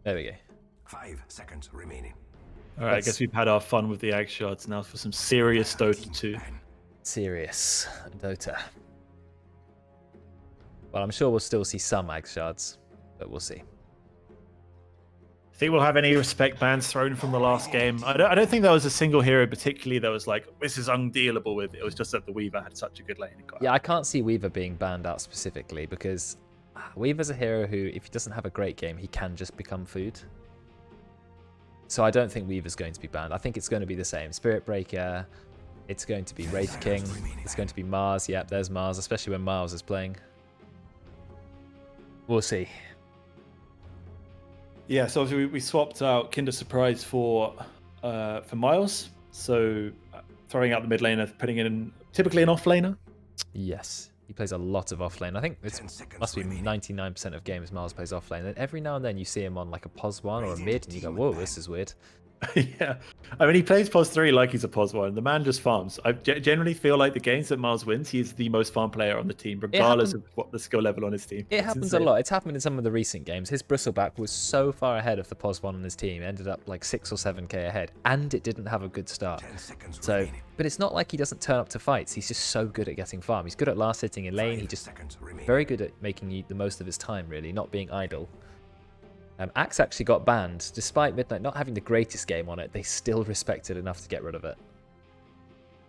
There we go. 5 seconds remaining. All right, I guess we've had our fun with the Ag Shards now for some serious Dota 2. Serious Dota. Well, I'm sure we'll still see some Ag Shards, but we'll see. Think we'll have any respect bans thrown from the last game? I don't think there was a single hero particularly that was like, this is undealable with. It was just that the Weaver had such a good lane. Yeah, I can't see Weaver being banned out specifically because Weaver's a hero who, if he doesn't have a great game, he can just become food. So I don't think Weaver's going to be banned. I think it's going to be the same. Spirit Breaker, it's going to be Wraith King, it's going to be Mars. Yep, there's Mars, especially when Miles is playing. We'll see. Yeah, so obviously we swapped out Kinder Surprise for Miles. So throwing out the mid laner, putting in typically an off laner. Yes, he plays a lot of off lane. I think it must be 99% of games Miles plays off lane. And every now and then you see him on like a pos 1 or a mid and you go, whoa, this is weird. Yeah, I mean, he plays pos 3 like he's a pos 1. The man just farms. I generally feel like the games that Miles wins, he's the most farm player on the team, regardless of what the skill level on his team. It happens a lot. It's happened in some of the recent games. His Bristleback was so far ahead of the pos 1 on his team, ended up like 6 or 7k ahead, and it didn't have a good start. So, but it's not like he doesn't turn up to fights. He's just so good at getting farm. He's good at last hitting in lane. He's just very good at making the most of his time, really, not being idle. Axe actually got banned. Despite Midnight not having the greatest game on it, they still respected enough to get rid of it.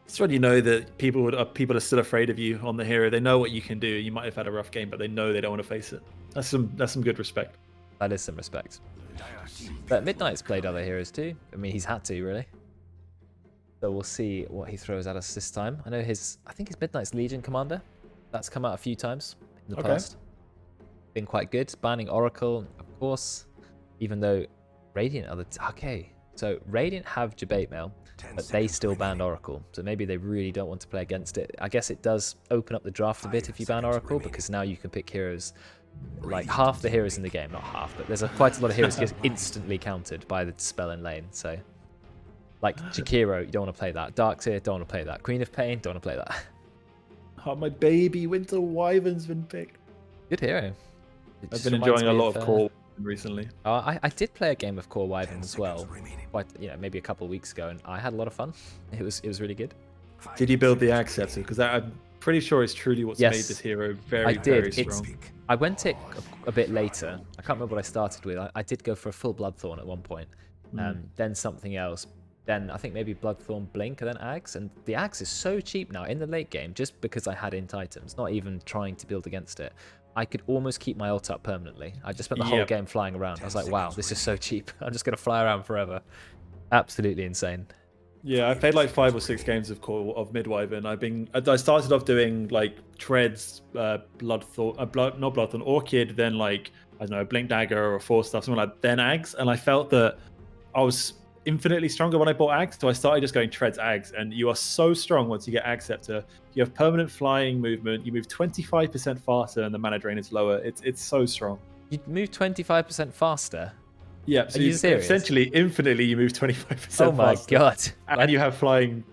It's when you know that people are still afraid of you on the hero. They know what you can do. You might have had a rough game, but they know they don't want to face it. That's some good respect. That is some respect. But Midnight's played other heroes too. I mean, he's had to, really. So we'll see what he throws at us this time. I know I think his Midnight's Legion Commander. That's come out a few times in the past. Been quite good. Banning Oracle, of course, even though Radiant are okay. So Radiant have Debate Mail, but they still banned Oracle. So maybe they really don't want to play against it. I guess it does open up the draft a bit if you ban Oracle, because now you can pick heroes, like half the heroes in the game, not half, but there's quite a lot of heroes get instantly countered by the spell in lane. So like Jakiro, you don't want to play that. Darkseer, don't want to play that. Queen of Pain, don't want to play that. Oh, my baby Winter Wyvern's been picked. Good hero. I've been enjoying a lot of Core recently. I did play a game of Core Wyvern as well, maybe a couple of weeks ago, and I had a lot of fun. It was really good. Did you build the Ag Scepter? Because I'm pretty sure it's truly what's made this hero very strong. I went it a bit later. I can't remember what I started with. I did go for a full Bloodthorn at one point, then something else. Then I think maybe Bloodthorn, Blink, and then Axe. And the Axe is so cheap now in the late game, just because I had int items, not even trying to build against it. I could almost keep my ult up permanently. I just spent the whole game flying around. I was like, wow, this is so cheap. I'm just going to fly around forever. Absolutely insane. Yeah, I played like 5 or 6 games of Mid Wyvern. I started off doing like Treads, Bloodthorn, Orchid, then like, I don't know, Blink Dagger or Force stuff, something like that, then Ags. And I felt that I was infinitely stronger when I bought Ags, so I started just going Treads, Ags, and you are so strong once you get Ag Scepter. You have permanent flying movement, you move 25% faster and the mana drain is lower. It's so strong. You move 25% faster? Yeah, so you essentially, infinitely, you move 25% faster. Oh my god. And you have flying,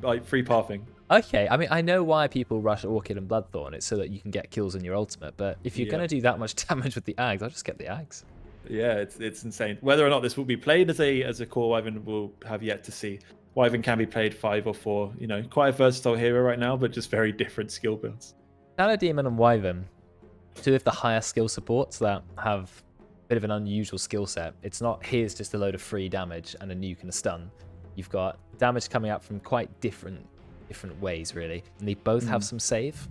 like, free pathing. Okay, I mean, I know why people rush Orchid and Bloodthorn. It's so that you can get kills in your ultimate, but if you're going to do that much damage with the Ags, I'll just get the Ags. Yeah, it's insane. Whether or not this will be played as a core Wyvern, we'll have yet to see. Wyvern can be played 5 or 4. You know, quite a versatile hero right now, but just very different skill builds. Shadow Demon and Wyvern, 2 of the higher skill supports that have a bit of an unusual skill set. It's not here's just a load of free damage and a nuke and a stun. You've got damage coming out from quite different ways, really, and they both have some save.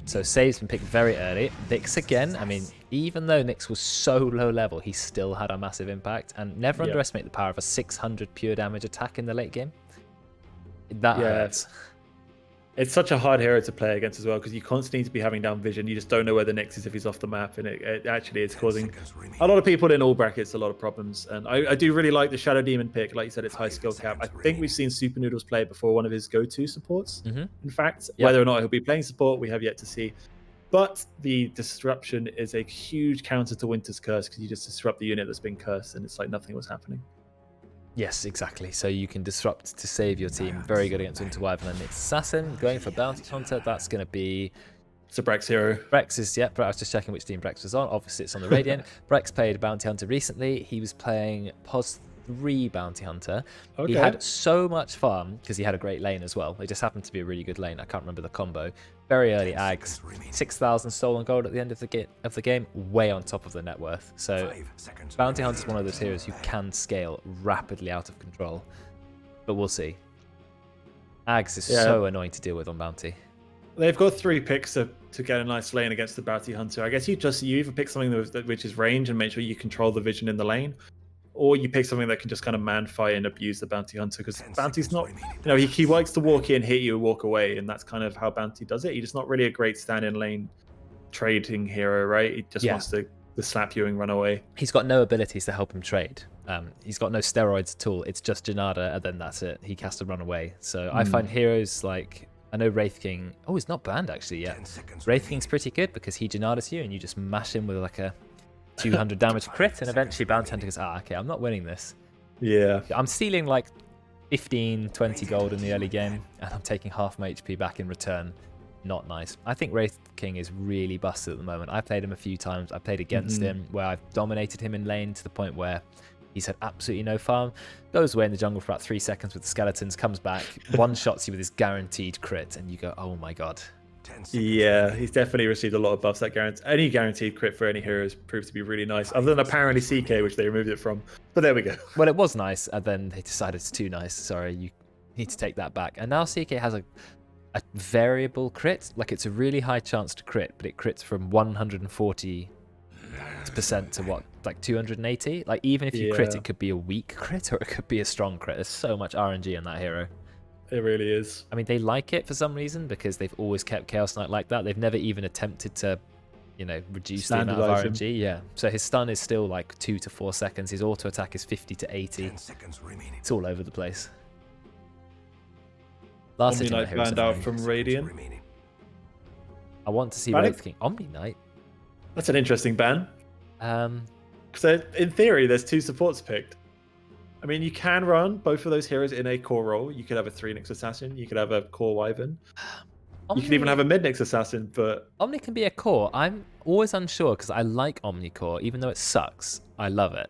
So save's been picked very early. Nyx again, I mean, even though Nyx was so low level, he still had a massive impact, and never underestimate the power of a 600 pure damage attack in the late game. That hurts. It's such a hard hero to play against as well, because you constantly need to be having down vision. You just don't know where the Nyx is if he's off the map, and it actually is causing a lot of people in all brackets a lot of problems. And I do really like the Shadow Demon pick. Like you said, it's high skill cap. I think we've seen Super Noodles play it before, one of his go-to supports. In fact, whether or not he'll be playing support, we have yet to see. But the disruption is a huge counter to Winter's Curse, because you just disrupt the unit that's been cursed, and it's like nothing was happening. Yes, exactly. So you can disrupt to save your team. Very good against Winter Wyvern and Nyx Assassin. Going for Bounty Hunter, that's going to be It's a Brex hero. Brex is, yeah, but I was just checking which team Brex was on. Obviously, it's on the Radiant. Brex played Bounty Hunter recently. He was playing POS 3 Bounty Hunter. Okay. He had so much farm because he had a great lane as well. It just happened to be a really good lane. I can't remember the combo. Very early ags. 6,000 stolen gold at the end of the game, way on top of the net worth. So Bounty Hunter is one of those heroes who can scale rapidly out of control. But we'll see. Ags is so annoying to deal with on Bounty. They've got 3 picks to get a nice lane against the Bounty Hunter. I guess you either pick something which is range and make sure you control the vision in the lane, or you pick something that can just kind of man fight and abuse the Bounty Hunter, because Bounty's not, he likes to walk in, hit you, and walk away, and that's kind of how Bounty does it. He's just not really a great stand-in lane trading hero, right? He just wants to slap you and run away. He's got no abilities to help him trade. He's got no steroids at all. It's just Janada, and then that's it. He has to run away. So I find heroes like, I know Wraith King, he's not banned actually yet. Wraith King's pretty good because he Janadas you and you just mash him with like a 200 damage crit, and eventually Bounty Hunter goes, okay, I'm not winning this. Yeah. I'm stealing like 15, 20 gold in the early game, and I'm taking half my HP back in return. Not nice. I think Wraith King is really busted at the moment. I played him a few times. I played against him where I've dominated him in lane to the point where he's had absolutely no farm. Goes away in the jungle for about 3 seconds with the skeletons, comes back, one-shots you with his guaranteed crit, and you go, oh my god. Yeah, he's definitely received a lot of buffs. Any guaranteed crit for any hero has proved to be really nice, other than apparently CK, which they removed it from. But there we go. Well, it was nice, and then they decided it's too nice. Sorry, you need to take that back. And now CK has a variable crit. Like, it's a really high chance to crit, but it crits from 140% to what, like 280? Like, even if you crit, it could be a weak crit or it could be a strong crit. There's so much RNG in that hero. It really is. I mean, they like it for some reason because they've always kept Chaos Knight like that. They've never even attempted to, reduce the amount of RNG. Yeah. So his stun is still like 2 to 4 seconds. His auto attack is 50 to 80. It's all over the place. Last Omni Knight banned out from Radiant. I want to see Wraith King. Omni Knight? That's an interesting ban. So in theory, there's 2 supports picked. I mean, you can run both of those heroes in a core role. You could have a 3-Nyx Assassin. You could have a core Wyvern. You could even have a mid-Nyx Assassin, but... Omni can be a core. I'm always unsure because I like Omni core. Even though it sucks, I love it.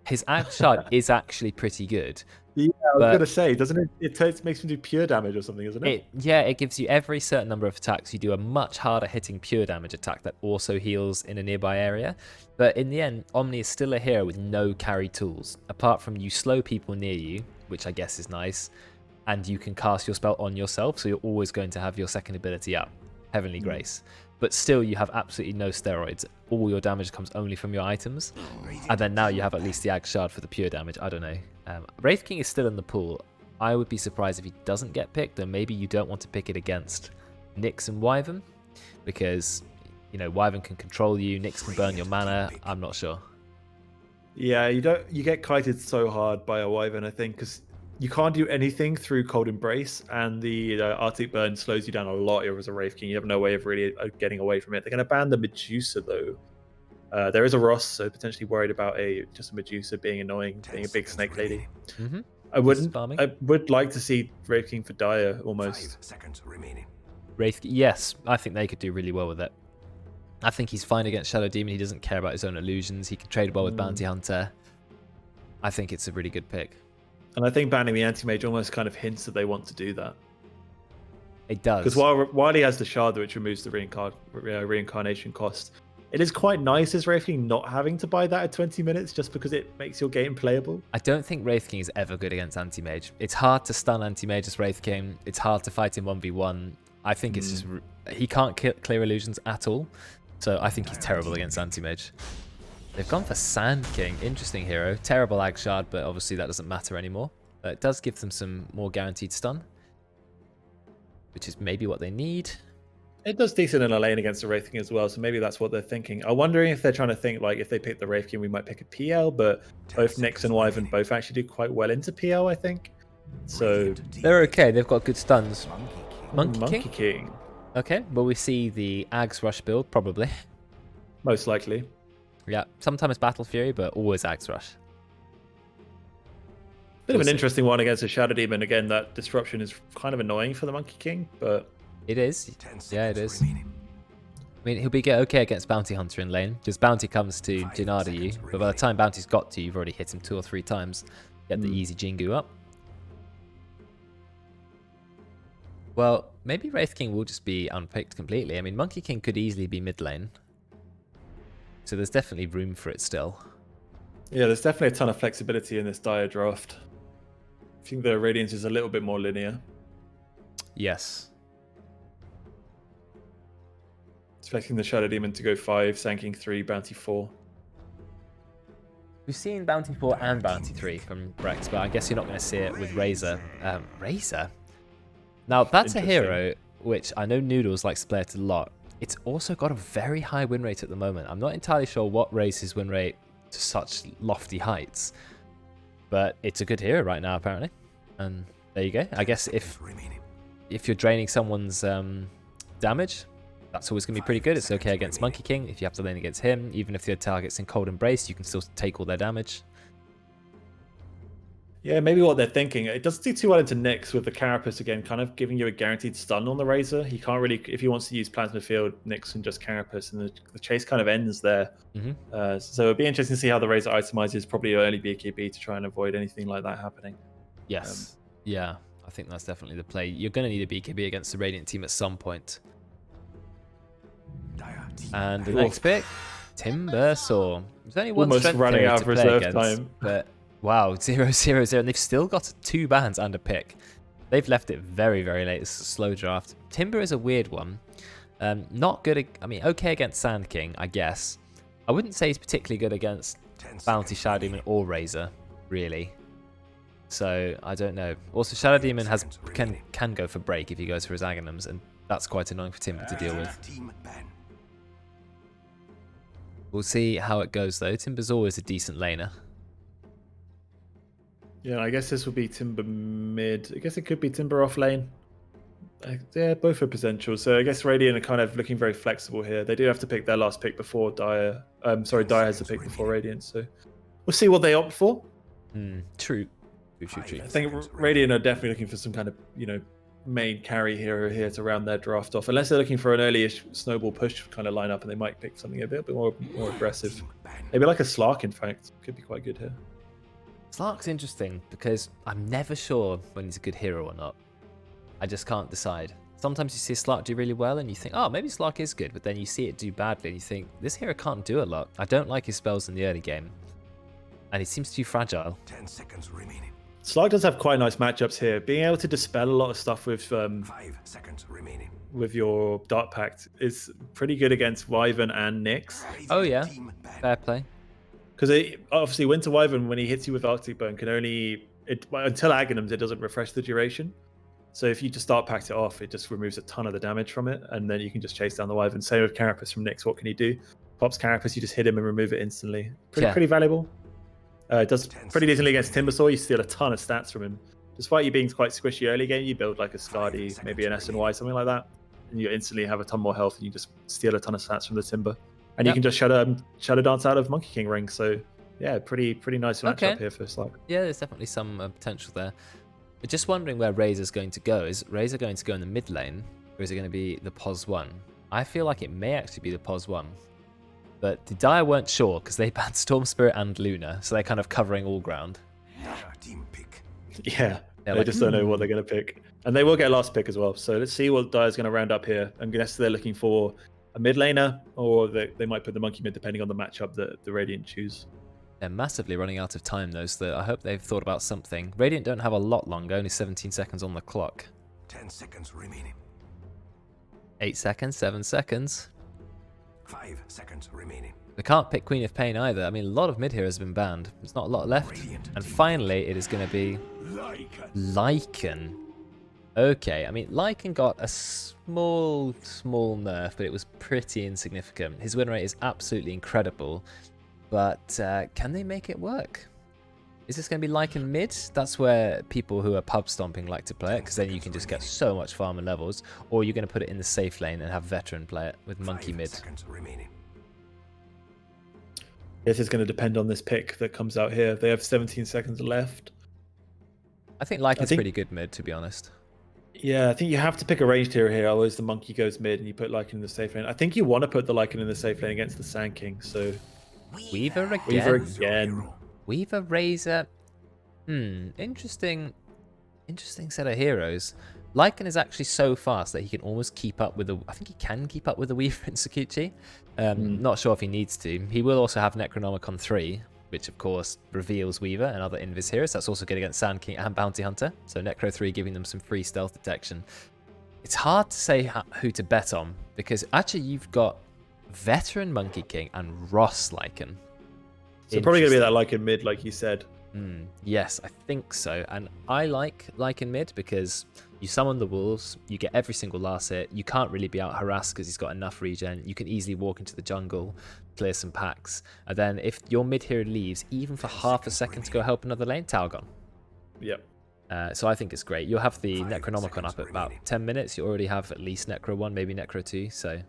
His Ag Shard is actually pretty good. Yeah, I was going to say, doesn't it? It makes him do pure damage or something, isn't it? Yeah, it gives you every certain number of attacks. You do a much harder hitting pure damage attack that also heals in a nearby area. But in the end, Omni is still a hero with no carry tools. Apart from you slow people near you, which I guess is nice, and you can cast your spell on yourself, so you're always going to have your second ability up, Heavenly Grace. But still, you have absolutely no steroids. All your damage comes only from your items. And then now you have at least the Ag Shard for the pure damage. I don't know. Wraith King is still in the pool. I would be surprised if he doesn't get picked, and maybe you don't want to pick it against Nyx and Wyvern, because, Wyvern can control you, Nyx can burn your mana. I'm not sure. Yeah, you get kited so hard by a Wyvern, I think, because you can't do anything through Cold Embrace, and the Arctic Burn slows you down a lot as a Wraith King. You have no way of really getting away from it. They're going to ban the Medusa, though. There is a Ross, so potentially worried about just a Medusa being annoying, being a big snake lady. I would like to see Wraith King for Dire, almost. 5 seconds remaining. Yes, I think they could do really well with it. I think he's fine against Shadow Demon. He doesn't care about his own illusions. He can trade well with Bounty Hunter. I think it's a really good pick. And I think banning the Anti-Mage almost kind of hints that they want to do that. It does. Because while he has the Shard, which removes the reincarnation cost, it is quite nice as Wraith King not having to buy that at 20 minutes just because it makes your game playable. I don't think Wraith King is ever good against Anti-Mage. It's hard to stun Anti-Mage as Wraith King. It's hard to fight him 1v1. I think it's just... He can't clear illusions at all. So I think he's terrible against Anti-Mage. They've gone for Sand King. Interesting hero. Terrible Ag Shard, but obviously that doesn't matter anymore. It does give them some more guaranteed stun, which is maybe what they need. It does decent in a lane against the Wraith King as well, so maybe that's what they're thinking. I'm wondering if they're trying to think, like, if they pick the Wraith King, we might pick a PL, but both Nyx and Wyvern both actually do quite well into PL, I think. So they're okay. They've got good stuns. Monkey King. Okay, well, we see the Ags Rush build, probably. Most likely. Yeah, sometimes Battle Fury, but always Ags Rush. Bit of an interesting one against a Shadow Demon. Again, that disruption is kind of annoying for the Monkey King, but... It is. Yeah, it is. I mean, he'll be okay against Bounty Hunter in lane, because Bounty comes to Jinada you, but by the time Bounty's got to you, you've already hit him 2 or 3 times. Get the easy Jingu up. Well, maybe Wraith King will just be unpicked completely. I mean, Monkey King could easily be mid lane. So there's definitely room for it still. Yeah, there's definitely a ton of flexibility in this Dire draft. I think the Radiance is a little bit more linear. Yes. Expecting the Shadow Demon to go 5, Sanking 3, Bounty 4. We've seen Bounty 4 and Bounty 3 from Rex, but I guess you're not going to see it with Razor. Razor? Now, that's a hero which I know Noodles likes to play it a lot. It's also got a very high win rate at the moment. I'm not entirely sure what raised his win rate to such lofty heights, but it's a good hero right now, apparently. And there you go. I guess if you're draining someone's damage, that's always going to be pretty good. It's okay against Monkey King. If you have to lane against him, even if your target's in Cold Embrace, you can still take all their damage. Yeah, maybe what they're thinking. It doesn't do too well into Nyx with the Carapace again, kind of giving you a guaranteed stun on the Razor. He can't really, if he wants to use Plasma Field, Nyx and just Carapace, and the chase kind of ends there. So it'd be interesting to see how the Razor itemizes probably early BKB to try and avoid anything like that happening. Yes. Yeah, I think that's definitely the play. You're going to need a BKB against the Radiant team at some point. And the next pick, Timbersaw. There's only one almost strength running hero out to of play reserve against, time. But wow, 0-0-0, and they've still got 2 bans and a pick. They've left it very, very late. It's a slow draft. Timber is a weird one. Not good. I mean, okay against Sand King, I guess. I wouldn't say he's particularly good against Bounty, Shadow Demon, or Razor, really. So I don't know. Also, Shadow Demon can go for break if he goes for his Aghanims, and that's quite annoying for Timber to deal with. We'll see how it goes though. Timber's always a decent laner. Yeah, I guess this would be Timber mid. I guess it could be Timber off lane. Yeah, both are potential. So I guess Radiant are kind of looking very flexible here. They do have to pick their last pick before Dire. Dire has to pick before Radiant. So we'll see what they opt for. True. I think Radiant are definitely looking for some kind of, main carry hero here to round their draft off. Unless they're looking for an early-ish snowball push kind of lineup, and they might pick something a bit more aggressive. Maybe like a Slark, in fact. Could be quite good here. Slark's interesting because I'm never sure when he's a good hero or not. I just can't decide. Sometimes you see Slark do really well and you think, oh, maybe Slark is good, but then you see it do badly and you think, this hero can't do a lot. I don't like his spells in the early game. And he seems too fragile. 10 seconds remaining. Slark does have quite nice matchups here. Being able to dispel a lot of stuff with 5 seconds remaining. with your Dark Pact is pretty good against Wyvern and Nyx. Oh yeah, fair play. Because obviously Winter Wyvern, when he hits you with Arctic Burn, can only until Aghanims it doesn't refresh the duration. So if you just Dark Pact it off, it just removes a ton of the damage from it, and then you can just chase down the Wyvern. Same with Carapace from Nyx. What can he do? Pops Carapace, you just hit him and remove it instantly. Pretty valuable. It does pretty decently against Timbersaw. You steal a ton of stats from him. Despite you being quite squishy early game, you build like a Skadi, maybe an SNY, something like that, and you instantly have a ton more health, and you just steal a ton of stats from the Timber. And you can just Shadow Dance out of Monkey King ring. So yeah, pretty nice matchup here for Slark. Yeah, there's definitely some potential there. But just wondering where Razor's going to go. Is Razor going to go in the mid lane, or is it going to be the POS 1? I feel like it may actually be the POS 1. But the Dire weren't sure because they banned Storm Spirit and Luna, so they're kind of covering all ground. Team pick. Yeah, they just don't know what they're going to pick. And they will get last pick as well. So let's see what Dire's going to round up here. I guess they're looking for a mid laner, or they might put the Monkey mid depending on the matchup that the Radiant choose. They're massively running out of time though, so I hope they've thought about something. Radiant don't have a lot longer, only 17 seconds on the clock. 10 seconds remaining. 8 seconds, 7 seconds. 5 seconds remaining. They can't pick Queen of Pain either. I mean, a lot of mid heroes have been banned. There's not a lot left. And finally, it is going to be Lycan. Okay, I mean, Lycan got a small nerf, but it was pretty insignificant. His win rate is absolutely incredible. But can they make it work? Is this going to be Lycan mid? That's where people who are pub stomping like to play it, because then you can just get so much farm and levels. Or you're going to put it in the safe lane and have Veteran play it with Monkey mid. This is going to depend on this pick that comes out here. They have 17 seconds left. I think Lycan's pretty good mid, to be honest. Yeah, I think you have to pick a ranged hero here. Otherwise, the monkey goes mid, and you put Lycan in the safe lane. I think you want to put the Lycan in the safe lane against the Sand King. So Weaver Weaver again. again. Weaver, Razor. Interesting set of heroes. Lycan is actually so fast that he can almost keep up with the... I think he can keep up with the Weaver in Sakuchi. Not sure if he needs to. He will also have Necronomicon 3, which of course reveals Weaver and other Invis heroes. That's also good against Sand King and Bounty Hunter. So Necro 3 giving them some free stealth detection. It's hard to say who to bet on, because actually you've got Veteran Monkey King and Ross Lycan. So probably going to be that Lycan mid, like you said. Yes, I think so. And I like Lycan mid because you summon the wolves, you get every single last hit, you can't really be out harassed because he's got enough regen, you can easily walk into the jungle, clear some packs, and then if your mid hero leaves, even for half a second to go help another lane, tower gone. Yep. So I think it's great. You'll have the Necronomicon up at about 10 minutes, you already have at least Necro 1, maybe Necro 2, so...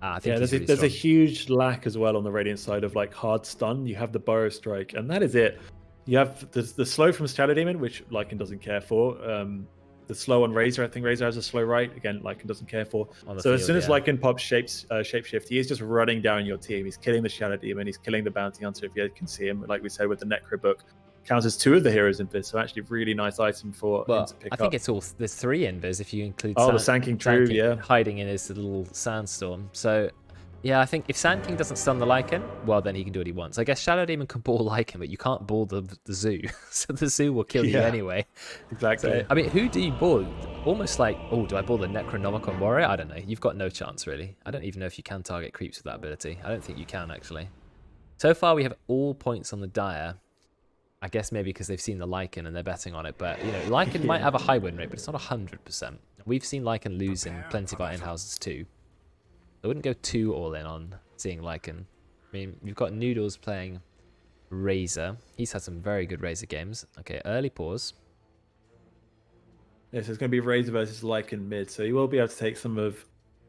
I think there's a huge lack as well on the Radiant side of like hard stun. You have the Burrow Strike, and that is it. You have the slow from Shadow Demon, which Lycan doesn't care for. The slow on Razor, I think Razor has a slow right. Again, Lycan doesn't care for. So as soon as Lycan pops Shapeshift, he is just running down your team. He's killing the Shadow Demon, he's killing the Bounty Hunter if you can see him. Like we said with the Necro book, counts as 2 of the heroes in Invis, so actually really nice item for him to pick up. I think it's all, there's 3 Invis if you include the Sand King, true, hiding in his little sandstorm. So yeah, I think if Sand King doesn't stun the Lycan, well then he can do what he wants. I guess Shadow Demon can ball Lycan, but you can't ball the zoo. So the zoo will kill you anyway. Exactly. So, I mean, who do you ball? Almost like, oh, do I ball the Necronomicon Warrior? I don't know. You've got no chance really. I don't even know if you can target creeps with that ability. I don't think you can actually. So far we have all points on the Dire. I guess maybe because they've seen the Lycan and they're betting on it, but you know, Lycan might have a high win rate, but it's not 100%. We've seen Lycan lose in plenty of our in-houses too. I wouldn't go too all in on seeing Lycan. I mean, you've got Noodles playing Razor. He's had some very good Razor games. Okay, early pause. Yes, it's going to be Razor versus Lycan mid, so you will be able to take some of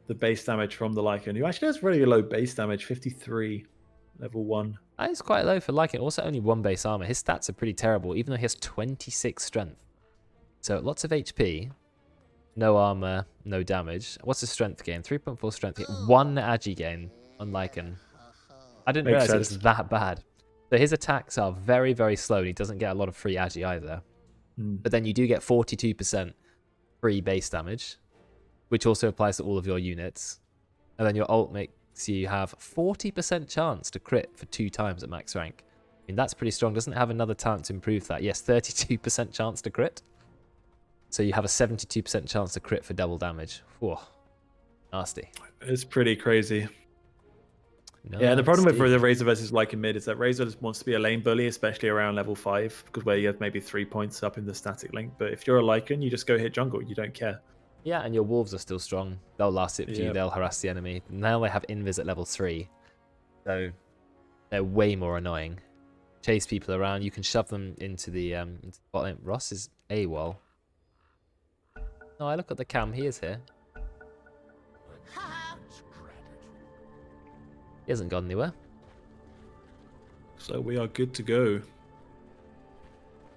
the base damage from the Lycan, who actually has really low base damage, 53, level 1. That is quite low for Lycan. Also only 1 base armor. His stats are pretty terrible, even though he has 26 strength. So lots of HP. No armor, no damage. What's his strength gain? 3.4 strength gain. 1 agi gain on Lycan. I didn't realize it was that bad. So his attacks are very, very slow, and he doesn't get a lot of free agi either. But then you do get 42% free base damage, which also applies to all of your units. And then your ult makes you have 40% chance to crit for 2 times at max rank. I mean, that's pretty strong. Doesn't it have another talent to improve that? Yes, 32% chance to crit. So you have a 72% chance to crit for double damage. Whoa, nasty. It's pretty crazy. Nasty. Yeah, the problem with the Razor versus Lycan mid is that Razor just wants to be a lane bully, especially around level 5, because where you have maybe 3 points up in the static link. But if you're a Lycan, you just go hit jungle. You don't care. Yeah, and your wolves are still strong. They'll last it for you. They'll harass the enemy. Now they have Invis at level 3. So they're way more annoying. Chase people around. You can shove them into the bot lane. Ross is AWOL. No, I look at the cam. He is here. He hasn't gone anywhere. So we are good to go.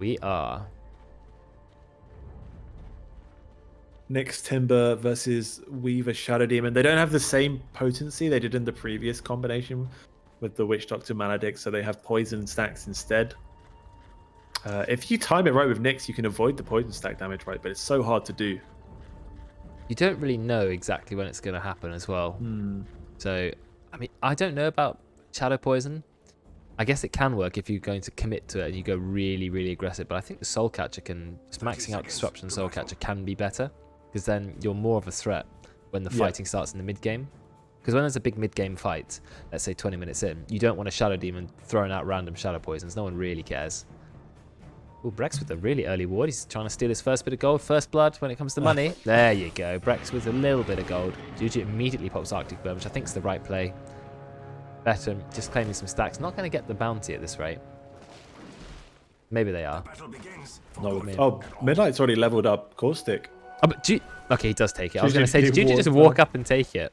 We are. Nyx Timber versus Weaver Shadow Demon. They don't have the same potency they did in the previous combination with the Witch Doctor Maledict, so they have poison stacks instead. If you time it right with Nyx, you can avoid the poison stack damage, right? But it's so hard to do. You don't really know exactly when it's going to happen as well. So, I mean, I don't know about Shadow Poison. I guess it can work if you're going to commit to it and you go really, really aggressive. But I think the Soul Catcher can, just maxing out Disruption Soul Catcher can be better. Because then you're more of a threat when the fighting starts in the mid-game. Because when there's a big mid-game fight, let's say 20 minutes in, you don't want a Shadow Demon throwing out random Shadow Poisons. No one really cares. Oh, Brex with a really early ward. He's trying to steal his first bit of gold. First blood when it comes to money. There you go. Brex with a little bit of gold. Juju immediately pops Arctic Burn, which I think is the right play. Better just claiming some stacks. Not going to get the bounty at this rate. Maybe they are. No, Midnight's already leveled up Caustic. Oh, but okay, he does take it. I was going to say, did Juju just walk up and take it?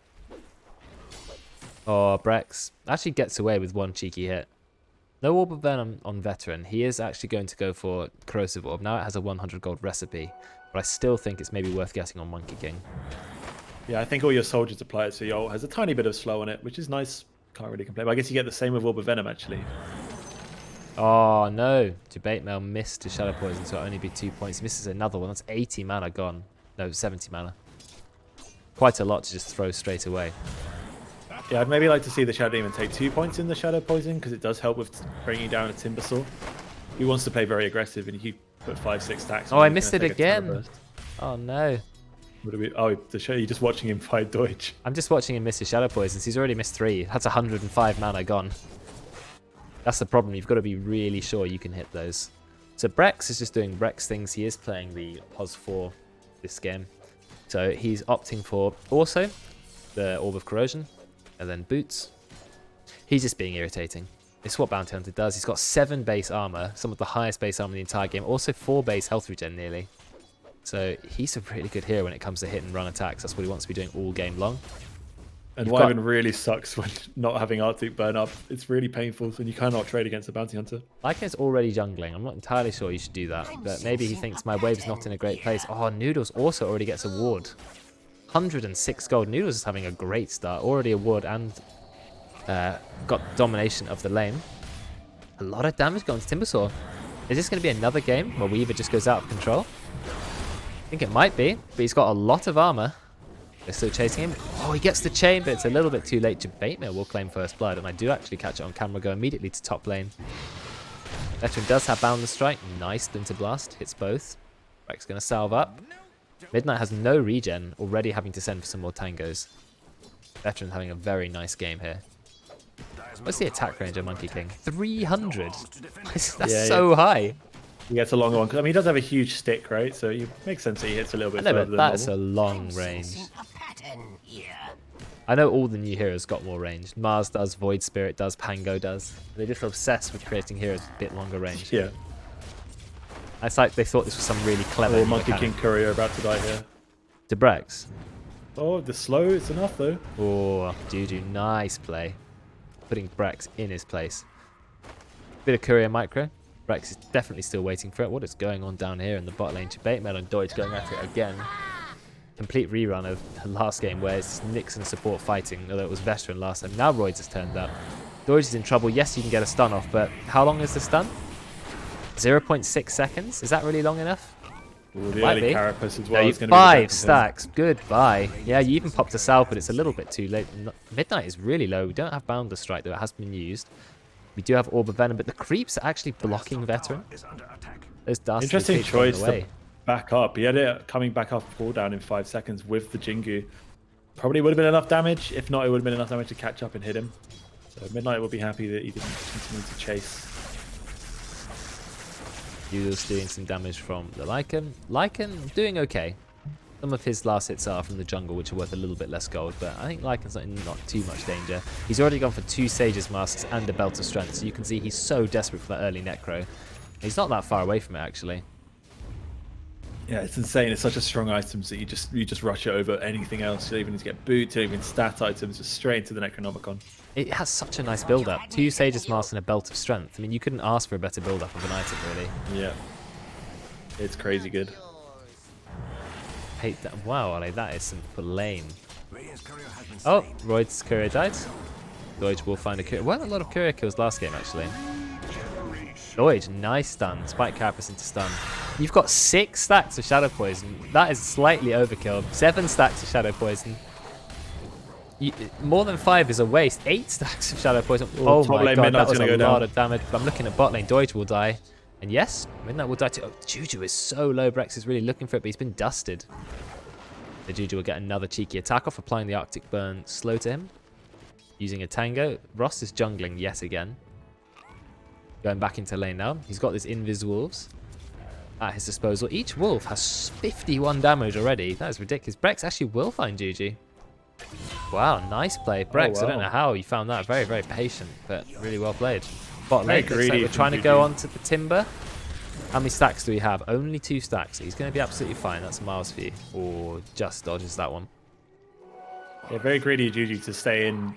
Oh, Brex actually gets away with 1 cheeky hit. No Orb of Venom on Veteran. He is actually going to go for Corrosive Orb. Now it has a 100 gold recipe. But I still think it's maybe worth getting on Monkey King. Yeah, I think all your soldiers apply it, so your ult has a tiny bit of slow on it, which is nice. Can't really complain. But I guess you get the same with Orb of Venom, actually. Oh, no. Debate Mail missed to Shadow Poison, so it'll only be 2 points. He misses another one. That's 80 mana gone. No, 70 mana. Quite a lot to just throw straight away. Yeah, I'd maybe like to see the Shadow Demon take 2 points in the Shadow Poison, because it does help with bringing down a Timbersaw. He wants to play very aggressive, and he put 5-6 stacks. Oh, I missed it again. Oh, no. Oh, you're just watching him fight Deutsch. I'm just watching him miss his Shadow Poisons. He's already missed 3. That's 105 mana gone. That's the problem. You've got to be really sure you can hit those. So Brex is just doing Brex things. He is playing the POS 4 this game. So he's opting for also the Orb of Corrosion and then Boots. He's just being irritating. It's what Bounty Hunter does. He's got 7 base armor, some of the highest base armor in the entire game. Also 4 base health regen nearly. So he's a really good hero when it comes to hit and run attacks. That's what he wants to be doing all game long. And Wyvern really sucks when not having Arctic burn up. It's really painful when you cannot trade against a Bounty Hunter. Lycan's already jungling. I'm not entirely sure you should do that. But maybe he thinks my wave's not in a great place. Oh, Noodles also already gets a ward. 106 gold. Noodles is having a great start. Already a ward and got domination of the lane. A lot of damage going to Timbersaw. Is this going to be another game where Weaver just goes out of control? I think it might be, but he's got a lot of armor. They're still chasing him. Oh, he gets the chain, but it's a little bit too late. Debate Mail will claim first blood, and I do actually catch it on camera. Go immediately to top lane. Veteran does have Boundless Strike. Nice Splinter Blast. Hits both. Rex going to salve up. Midnight has no regen, already having to send for some more tangos. Veteran having a very nice game here. What's the attack range of Monkey King? 300? That's so high. He gets a longer one. I mean, he does have a huge stick, right? So it makes sense that he hits a little bit further than that's normal. a long range. I know all the new heroes got more range. Mars does, Void Spirit does, Pango does. They're just obsessed with creating heroes with a bit longer range. Yeah. It's like they thought this was some really clever Monkey King Courier about to die here. To Brex. Oh, the slow, it's enough though. Oh, Juju, nice play. Putting Brex in his place. Bit of Courier micro. Brex is definitely still waiting for it. What is going on down here in the bot lane? Debate Mail and Deutsch going at it again. Complete rerun of the last game where it's Nixon support fighting, although it was Veteran last time. Now Royds has turned up. Deutsch is in trouble. Yes, you can get a stun off, but how long is the stun? 0.6 seconds? Is that really long enough? Ooh, the early Carapace as well is going to be 5 stacks. Goodbye. Yeah, you even popped a salve, but it's a little bit too late. Midnight is really low. We don't have Boundless Strike, though. It has been used. We do have Orb of Venom, but the creeps are actually blocking Veteran. Those dastardly Interesting choice to back up. He had it coming back off cooldown in 5 seconds with the Jingu. Probably would have been enough damage. If not, it would have been enough damage to catch up and hit him. So Midnight will be happy that he didn't continue to chase. Noodles doing some damage from the Lycan. Lycan doing okay. Some of his last hits are from the jungle, which are worth a little bit less gold, but I think Lycan's not too much danger. He's already gone for 2 Sage's Masks and a Belt of Strength, so you can see he's so desperate for that early Necro. He's not that far away from it, actually. Yeah, it's insane. It's such a strong item that you just rush it over anything else. You don't even need to get boots, you don't even stat items, just straight into the Necronomicon. It has such a nice build-up. 2 Sage's Mask and a Belt of Strength. I mean, you couldn't ask for a better build-up of an item, really. Yeah. It's crazy good. Hate that. Wow, Ale, that is some lame. Oh, Royd's Courier died. Deutsch will find a Courier. Well, a lot of Courier kills last game, actually. Deutsch, nice stun. Spike Carapace into stun. You've got 6 stacks of Shadow Poison. That is slightly overkill. 7 stacks of Shadow Poison. More than 5 is a waste. 8 stacks of Shadow Poison. Oh my god, that was a lot of damage. But I'm looking at bot lane. Deutsch will die. And yes, Midnight will die too. Oh, Juju is so low. Brex is really looking for it, but he's been dusted. The Juju will get another cheeky attack off, applying the Arctic Burn slow to him. Using a Tango. Ross is jungling yet again. Going back into lane now. He's got his Invis Wolves at his disposal. Each wolf has 51 damage already. That is ridiculous. Brex actually will find Juju. Wow, nice play. Brex, I don't know how you found that. Very, very patient, but really well played. Bot lane, looks like we're trying to go onto the Timber. How many stacks do we have? Only 2 stacks. He's going to be absolutely fine. That's Miles for you. Or just dodges that one. Yeah, very greedy Juju to stay in,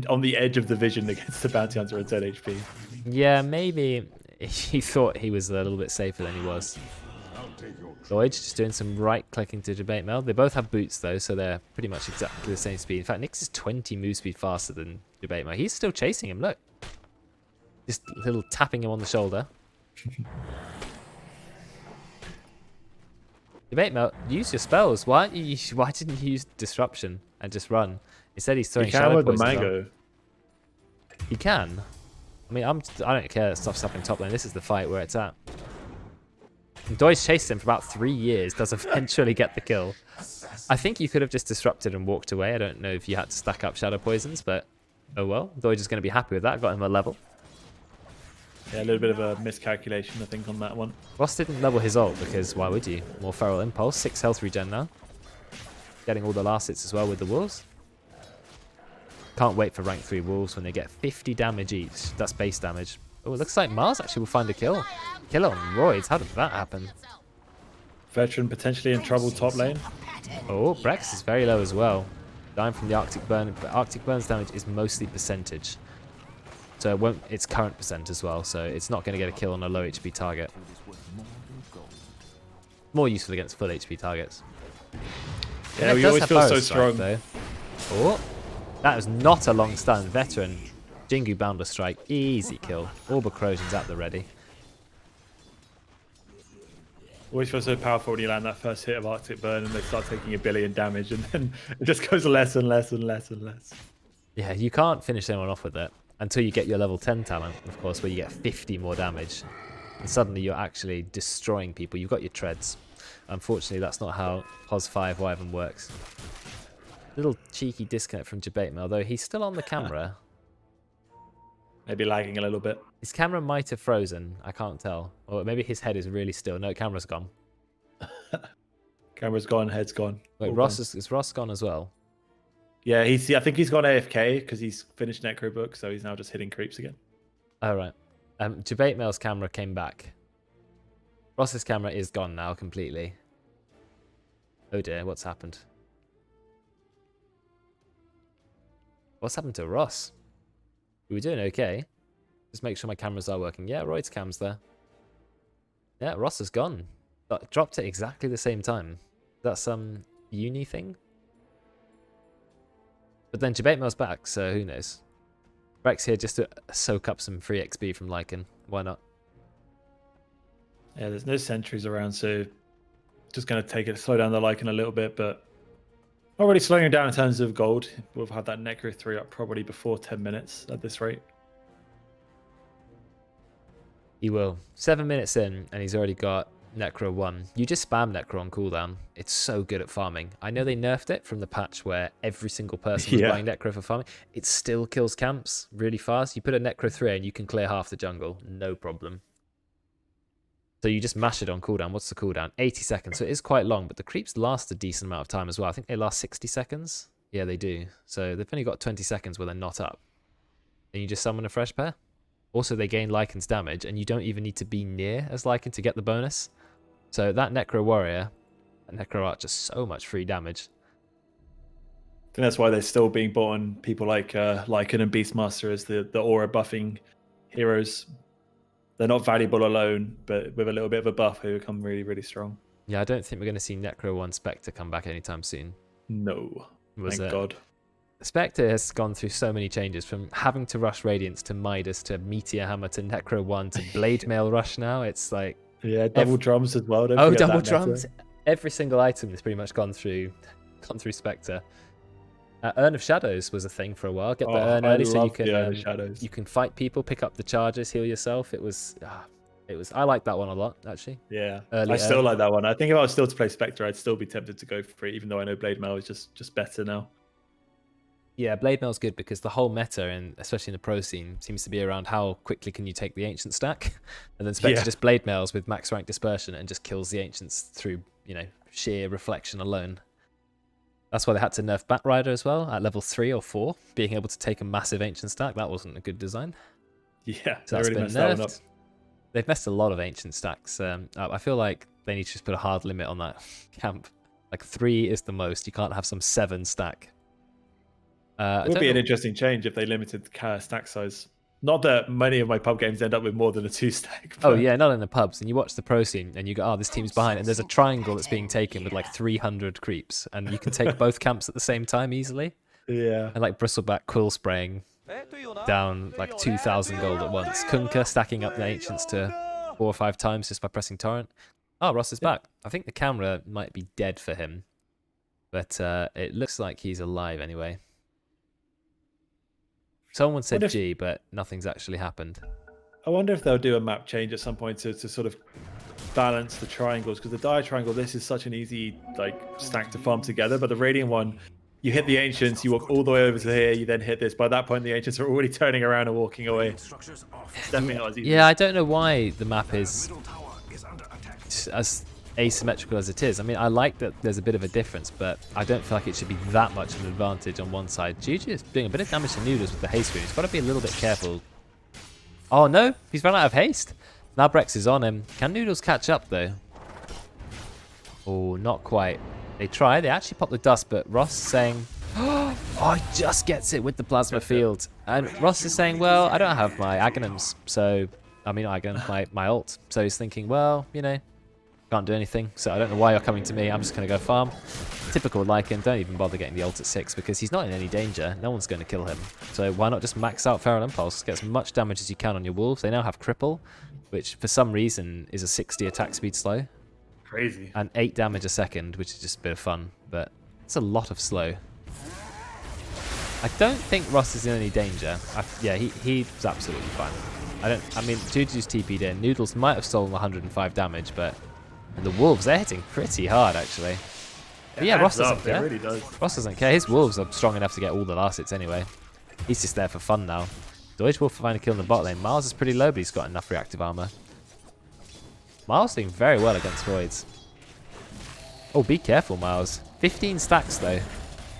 on the edge of the vision against the Bounty Hunter at 10 HP. Yeah, maybe he thought he was a little bit safer than he was. Lloyd just doing some right clicking to debate mail. They both have boots though, so they're pretty much exactly the same speed. In fact, Nyx is 20 move speed faster than debate mail. He's still chasing him, look. Just a little tapping him on the shoulder. Debate mail, use your spells. Why didn't you use disruption and just run? Instead he's throwing shadow with the poison. mango. He can. I mean, I don't care that stuff's up in top lane. This is the fight where it's at. And Doy's chased him for about 3 years, does eventually get the kill. I think you could have just disrupted and walked away. I don't know if you had to stack up shadow poisons, but oh well. Doy's just going to be happy with that. Got him a level. Yeah, a little bit of a miscalculation, I think, on that one. Ross didn't level his ult because why would you? More Feral Impulse, 6 health regen now. Getting all the last hits as well with the wolves. Can't wait for rank 3 wolves when they get 50 damage each. That's base damage. Oh, it looks like Mars actually will find a kill. Kill on roids. How did that happen? Veteran potentially in trouble top lane. Oh, Brex is very low as well. Dying from the Arctic Burn. But Arctic Burn's damage is mostly percentage. So it won't, it's current percent as well. So it's not going to get a kill on a low HP target. More useful against full HP targets. Yeah, we always feel so strike, strong. Though. Oh, that was not a long stun. Veteran. Jingu Boundless Strike. Easy kill. Orb of Corrosion's at the ready. Always feel so powerful when you land that first hit of Arctic Burn and they start taking 1 billion damage, and then it just goes less and less and less and less. Yeah, you can't finish anyone off with it until you get your level 10 talent, of course, where you get 50 more damage. And suddenly you're actually destroying people. You've got your treads. Unfortunately, that's not how POS 5 Wyvern works. Little cheeky disconnect from debate mail, though he's still on the camera. Maybe lagging a little bit. His camera might have frozen. I can't tell. Or maybe his head is really still. No, camera's gone. Camera's gone, head's gone. Wait, Ross is Ross gone as well? Yeah, I think he's gone AFK because he's finished Necro Book, so he's now just hitting creeps again. Oh, right. Debate Mail's camera came back. Ross's camera is gone now completely. Oh dear, what's happened? What's happened to Ross? We were doing okay. Just make sure my cameras are working. Yeah, Royd's cam's there. Yeah, Ross is gone. Dropped at exactly the same time. That's some uni thing. But then debate mail's back, so who knows? Brex here just to soak up some free XP from Lycan. Why not? Yeah, there's no sentries around, so just going to take it, slow down the Lycan a little bit, but not really slowing it down in terms of gold. We'll have that Necro 3 up probably before 10 minutes at this rate. He will. 7 minutes in, and he's already got Necro 1. You just spam Necro on cooldown. It's so good at farming. I know they nerfed it from the patch where every single person was buying Necro for farming. It still kills camps really fast. You put a Necro 3 and you can clear half the jungle. No problem. So you just mash it on cooldown. What's the cooldown? 80 seconds. So it is quite long, but the creeps last a decent amount of time as well. I think they last 60 seconds. Yeah, they do. So they've only got 20 seconds where they're not up. Then you just summon a fresh pair. Also, they gain Lycan's damage, and you don't even need to be near as Lycan to get the bonus. So that Necro Warrior and Necro Archer, so much free damage. I think that's why they're still being bought on people like Lycan and Beastmaster as the aura buffing heroes. They're not valuable alone, but with a little bit of a buff, they become really, really strong. Yeah, I don't think we're going to see Necro 1 Spectre come back anytime soon. No. Thank God. Spectre has gone through so many changes, from having to rush Radiance to Midas to Meteor Hammer to Necro 1 to Blade Mail Rush now. It's like... Yeah, double drums as well. Oh, double drums. Every single item has pretty much gone through Spectre. Urn of Shadows was a thing for a while. Get the urn early so you can fight people, pick up the charges, heal yourself. It was I like that one a lot, actually. Yeah, I still like that one. I think if I was still to play Spectre, I'd still be tempted to go for it, even though I know Blade Mail is just better now. Yeah, Blade Mail's good because the whole meta, and especially in the pro scene, seems to be around how quickly can you take the Ancient stack. And then Spectre just Blade Mails with max rank dispersion and just kills the Ancients through, sheer reflection alone. That's why they had to nerf Batrider as well at level 3 or 4, being able to take a massive Ancient stack. That wasn't a good design. Yeah, so that's been nerfed. They've messed a lot of Ancient stacks up. I feel like they need to just put a hard limit on that camp. Like 3 is the most. You can't have some 7 stack. It would be an interesting change if they limited stack size. Not that many of my pub games end up with more than a 2-stack. Oh yeah, not in the pubs. And you watch the pro scene and you go, oh, this team's behind. And there's a triangle that's being taken with like 300 creeps. And you can take both camps at the same time easily. Yeah. And like bristleback quill spraying down like 2,000 gold at once. Kunkka stacking up the ancients to 4 or 5 times just by pressing torrent. Oh, Ross is back. I think the camera might be dead for him. But it looks like he's alive anyway. Someone said G, but nothing's actually happened. I wonder if they'll do a map change at some point to sort of balance the triangles, because the dire triangle, this is such an easy like stack to farm together, but the radiant one, you hit the ancients, you walk all the way over to here, you then hit this. By that point, the ancients are already turning around and walking away. It's definitely not as easy. Yeah, I don't know why the map is as asymmetrical as it is. I mean, I like that there's a bit of a difference, but I don't feel like it should be that much of an advantage on one side. Juju is doing a bit of damage to Noodles with the haste boon. He's got to be a little bit careful. Oh no, he's run out of haste. Now Brex is on him. Can Noodles catch up though? Oh, not quite. They try. They actually pop the dust, but Ross is saying, oh, he just gets it with the plasma field. And Ross is saying, well, I don't have my Aghanims, so I mean, my ult. So he's thinking, well, you know, can't do anything, so I don't know why you're coming to me. I'm just going to go farm. Typical Lycan, don't even bother getting the ult at 6 because he's not in any danger. No one's going to kill him. So why not just max out Feral Impulse? Get as much damage as you can on your wolves. They now have Cripple, which for some reason is a 60 attack speed slow. Crazy. And 8 damage a second, which is just a bit of fun, but it's a lot of slow. I don't think Ross is in any danger. Yeah, he's absolutely fine. I mean, Juju's TP'd in. Noodles might have stolen 105 damage, but... And the wolves, they're hitting pretty hard, actually. But yeah, Ross doesn't care. It really does. Ross doesn't care. His wolves are strong enough to get all the last hits anyway. He's just there for fun now. Deutsch will find a kill in the bot lane. Miles is pretty low, but he's got enough reactive armor. Miles doing very well against Roids. Oh, be careful, Miles. 15 stacks, though.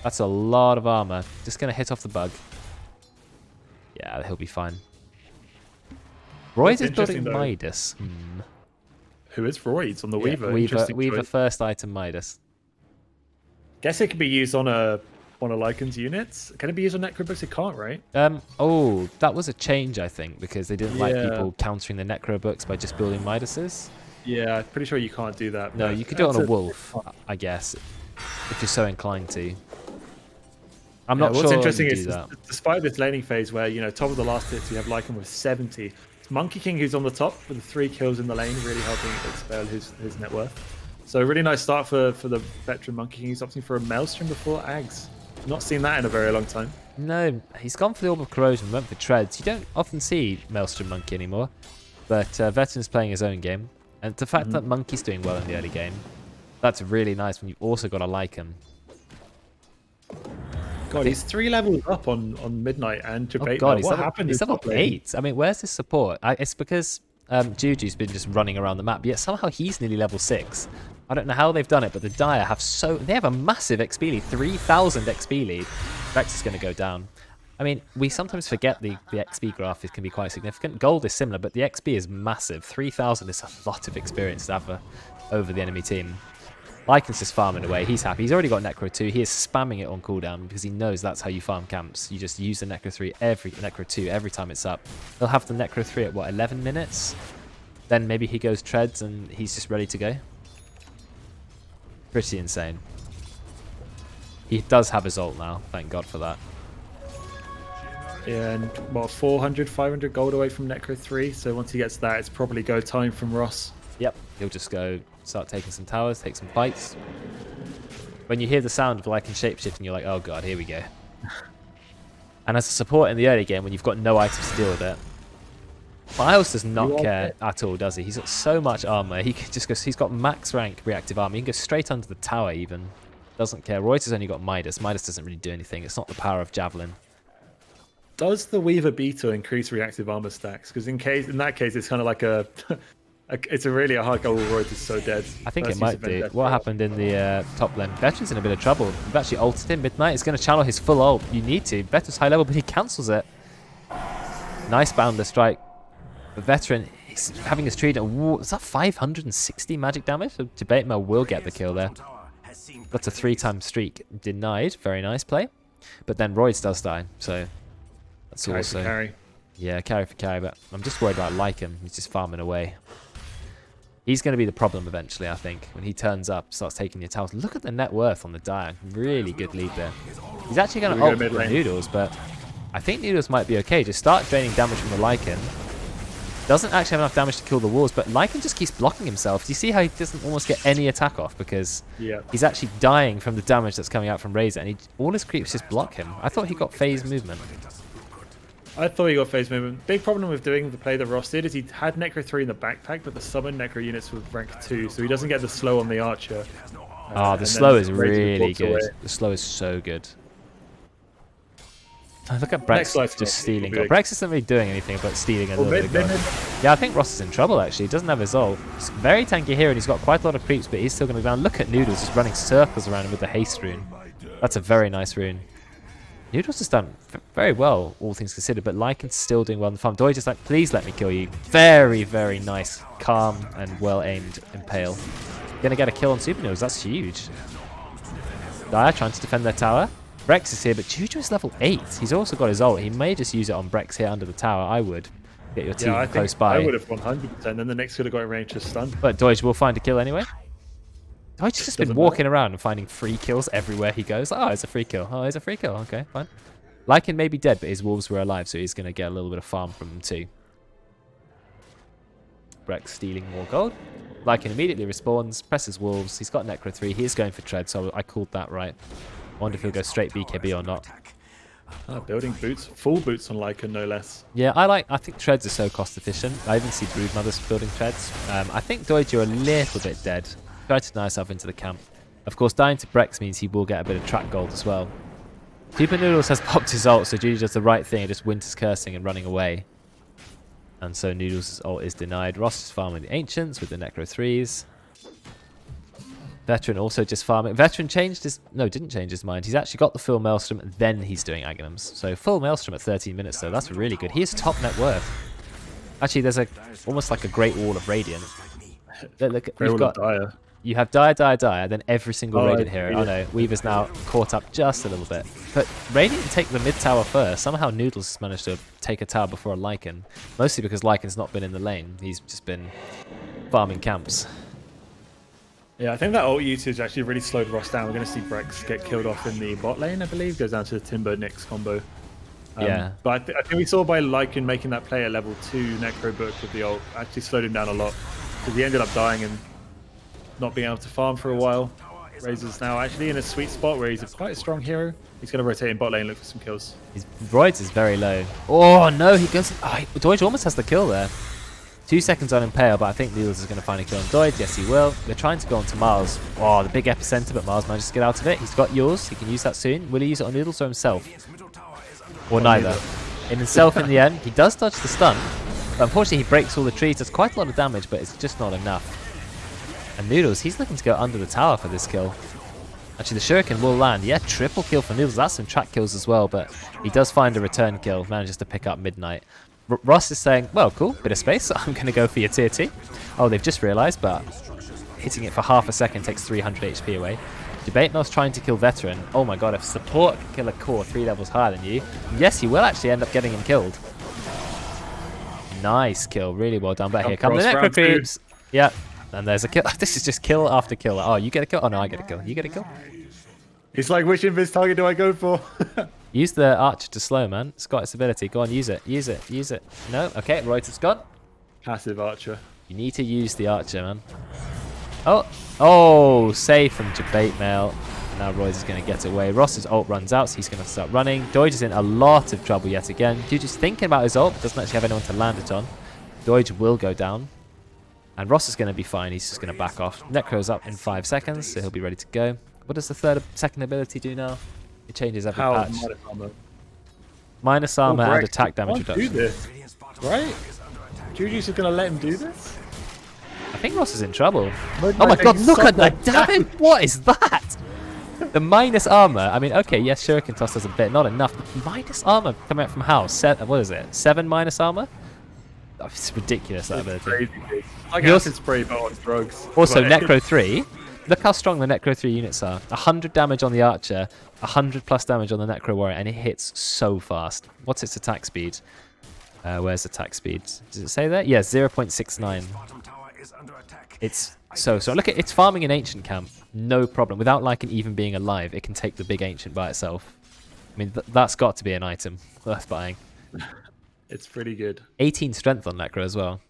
That's a lot of armor. Just going to hit off the bug. Yeah, he'll be fine. Roids is building Midas. Who is Roids on the Weaver? Weaver first item Midas. Guess it could be used on a Lycan's units. Can it be used on Necrobooks? It can't, right? Oh, that was a change, I think, because they didn't like people countering the Necrobooks by just building Midases. Yeah, I'm pretty sure you can't do that. No, you could do it on a wolf, I guess, if you're so inclined to. I'm not sure. What's interesting is, despite this laning phase where, you know, top of the last hits, you have Lycan with 70. It's Monkey King who's on the top with the 3 kills in the lane, really helping expel his net worth. So a really nice start for the veteran Monkey King. He's opting for a Maelstrom before Ags. Not seen that in a very long time. No, he's gone for the Orb of Corrosion, went for Treads. You don't often see Maelstrom Monkey anymore, but Veteran's playing his own game. And the fact that Monkey's doing well in the early game, that's really nice when you've also got to like him. God, he's 3 levels up on Midnight and Debate. Oh God, what happened? He's level 8. I mean, where's his support? It's because Juju's been just running around the map, yet somehow he's nearly level 6. I don't know how they've done it, but the Dire they have a massive XP lead, 3,000 XP lead. Vex is going to go down. I mean, we sometimes forget the XP graph can be quite significant. Gold is similar, but the XP is massive. 3,000 is a lot of experience to have over the enemy team. Lycan's just farming away. He's happy. He's already got Necro 2. He is spamming it on cooldown because he knows that's how you farm camps. You just use the Necro 3 Necro 2 every time it's up. He'll have the Necro 3 at, what, 11 minutes? Then maybe he goes Treads and he's just ready to go. Pretty insane. He does have his ult now. Thank God for that. Yeah, and what, 400, 500 gold away from Necro 3. So once he gets that, it's probably go time from Ross. Yep. He'll just go start taking some towers, take some bites. When you hear the sound of Lycan shapeshifting, you're like, oh God, here we go. And as a support in the early game, when you've got no items to deal with it, Miles does not care at all, does he? He's got so much armor. He can just go. He's got max rank reactive armor. He can go straight under the tower even. Doesn't care. Royce has only got Midas. Midas doesn't really do anything. It's not the power of Javelin. Does the Weaver Beetle increase reactive armor stacks? Because in that case, it's kind of like it's really a hard goal. Royce is so dead. I think it might do. What happened in the top lane? Veteran's in a bit of trouble. We've actually ulted him. Midnight is going to channel his full ult. You need to. Veteran's high level, but he cancels it. Nice bounder strike. The Veteran, he's having his trade. Is that 560 magic damage? So Debate Mel will get the kill there. That's a 3-time streak denied. Very nice play. But then Royce does die, so that's also... Carry. Yeah, carry for carry, but I'm just worried about Lycan. He's just farming away. He's going to be the problem eventually, I think. When he turns up, starts taking your towers. Look at the net worth on the Dire. Really good lead there. He's actually going to ult for Noodles, but I think Noodles might be okay. Just start draining damage from the Lycan. Doesn't actually have enough damage to kill the walls, but Lycan just keeps blocking himself. Do you see how he doesn't almost get any attack off? Because he's actually dying from the damage that's coming out from Razor, and all his creeps just block him. I thought he got phase movement. I thought he got phase movement. Big problem with doing the play that Ross did is he had Necro 3 in the backpack, but the summon Necro units with rank 2, so he doesn't get the slow on the Archer. The slow is really good. Away. The slow is so good. Look at Brex just stealing. Brex isn't really doing anything but stealing a little bit of gold. Yeah, I think Ross is in trouble actually. He doesn't have his ult. He's very tanky here and he's got quite a lot of creeps, but he's still going to go down. Look at Noodles just running circles around him with the haste rune. That's a very nice rune. Noodles has done very well, all things considered, but Lycan's still doing well in the farm. Doi just like, please let me kill you. Very, very nice, calm and well-aimed Impale. Gonna get a kill on Super Noodles, that's huge. Dire trying to defend their tower. Brex is here, but Juju is level 8. He's also got his ult. He may just use it on Brex here under the tower. I would. Get your team close by. I would have 100%, then the next could have got a range to stun. But Doige will find a kill anyway. Doige's just been walking around and finding free kills everywhere he goes. Oh, it's a free kill. Oh, it's a free kill. Okay, fine. Lycan may be dead, but his wolves were alive, so he's going to get a little bit of farm from them too. Brex stealing more gold. Lycan immediately respawns, presses wolves. He's got Necro 3. He is going for Tread, so I called that right. I wonder if he'll go straight BKB or not. Building boots, full boots on Lycan, no less. Yeah, I think Treads are so cost efficient. I even see Brood Mothers building Treads. I think Doige, you're a little bit dead. Try to deny yourself into the camp. Of course, dying to Brex means he will get a bit of track gold as well. Super Noodles has popped his ult, so Judy does the right thing and just Winter's Cursing and running away. And so Noodles' ult is denied. Ross is farming the Ancients with the Necro 3s. Veteran also just farming. Veteran changed his... No, didn't change his mind. He's actually got the full Maelstrom, and then he's doing Aghanims. So full Maelstrom at 13 minutes, though. That's really good. He is top net worth. Actually, there's almost like a Great Wall of Radiant. Look, you have Dire, then every single Radiant hero. Oh no, Weaver's now caught up just a little bit. But Radiant take the mid tower first. Somehow Noodles has managed to take a tower before a Lycan. Mostly because Lycan's not been in the lane. He's just been farming camps. Yeah, I think that ult usage actually really slowed Ross down. We're going to see Brex get killed off in the bot lane, I believe. Goes down to the Timber Nyx combo. Yeah. But I think we saw by Lycan making that play at level 2 Necro Book with the ult actually slowed him down a lot. Because he ended up dying and not being able to farm for a while. Razor's now actually in a sweet spot where he's quite a strong hero. He's going to rotate in bot lane and look for some kills. His Roids is very low. Oh no, he goes... Oh, Doige almost has the kill there. 2 seconds on Impale, but I think Noodles is going to find a kill on Doige. Yes, he will. They're trying to go onto Mars. Oh, the big epicenter, but Mars manages to get out of it. He's got yours. He can use that soon. Will he use it on Noodles or himself? Or neither. In himself in the end. He does dodge the stun. But unfortunately, he breaks all the trees. Does quite a lot of damage, but it's just not enough. And Noodles, he's looking to go under the tower for this kill. Actually, the Shuriken will land. Yeah, triple kill for Noodles. That's some track kills as well, but he does find a return kill. Manages to pick up Midnight. Ross is saying, well, cool, bit of space. I'm going to go for your tier 2. Oh, they've just realised, but hitting it for half a second takes 300 HP away. Debatenor's trying to kill Veteran. Oh my god, if support can kill a core 3 levels higher than you, yes, he will actually end up getting him killed. Nice kill, really well done. But here come the Necro creeps. Yeah, and there's a kill. This is just kill after kill. Oh, you get a kill? Oh no, I get a kill. You get a kill? It's like, which invis target do I go for? Use the Archer to slow, man. It's got its ability. Go on, use it. Use it. Use it. No? Okay, Reuter's gone. Passive Archer. You need to use the Archer, man. Oh! Oh! Save from Debate Mail. Now Royce is going to get away. Ross's ult runs out, so he's going to start running. Doige is in a lot of trouble yet again. Juju's thinking about his ult, but doesn't actually have anyone to land it on. Doige will go down. And Ross is going to be fine. He's just going to back off. Necro's up in 5 seconds, so he'll be ready to go. What does the second ability do now? It changes every patch. Minus armor and attack damage reduction. Do this, right? Juju's just going to let him do this? I think Ross is in trouble. Oh my god, look at that damage! What is that? The minus armor. I mean, okay, yes, Shuriken Toss does a bit, not enough. But minus armor coming out from House. What is it? 7 minus armor? Oh, it's ridiculous, that ability. Like acid spray, but on drugs. Also, Necro 3. Look how strong the Necro 3 units are. 100 damage on the Archer, 100 plus damage on the Necro Warrior, and it hits so fast. What's its attack speed? Where's attack speed? Does it say that? Yeah, 0.69. Bottom tower is under attack. It's so look at it's farming an ancient camp, no problem. Without Lycan even being alive, it can take the big ancient by itself. I mean, that's got to be an item worth buying. It's pretty good. 18 strength on Necro as well.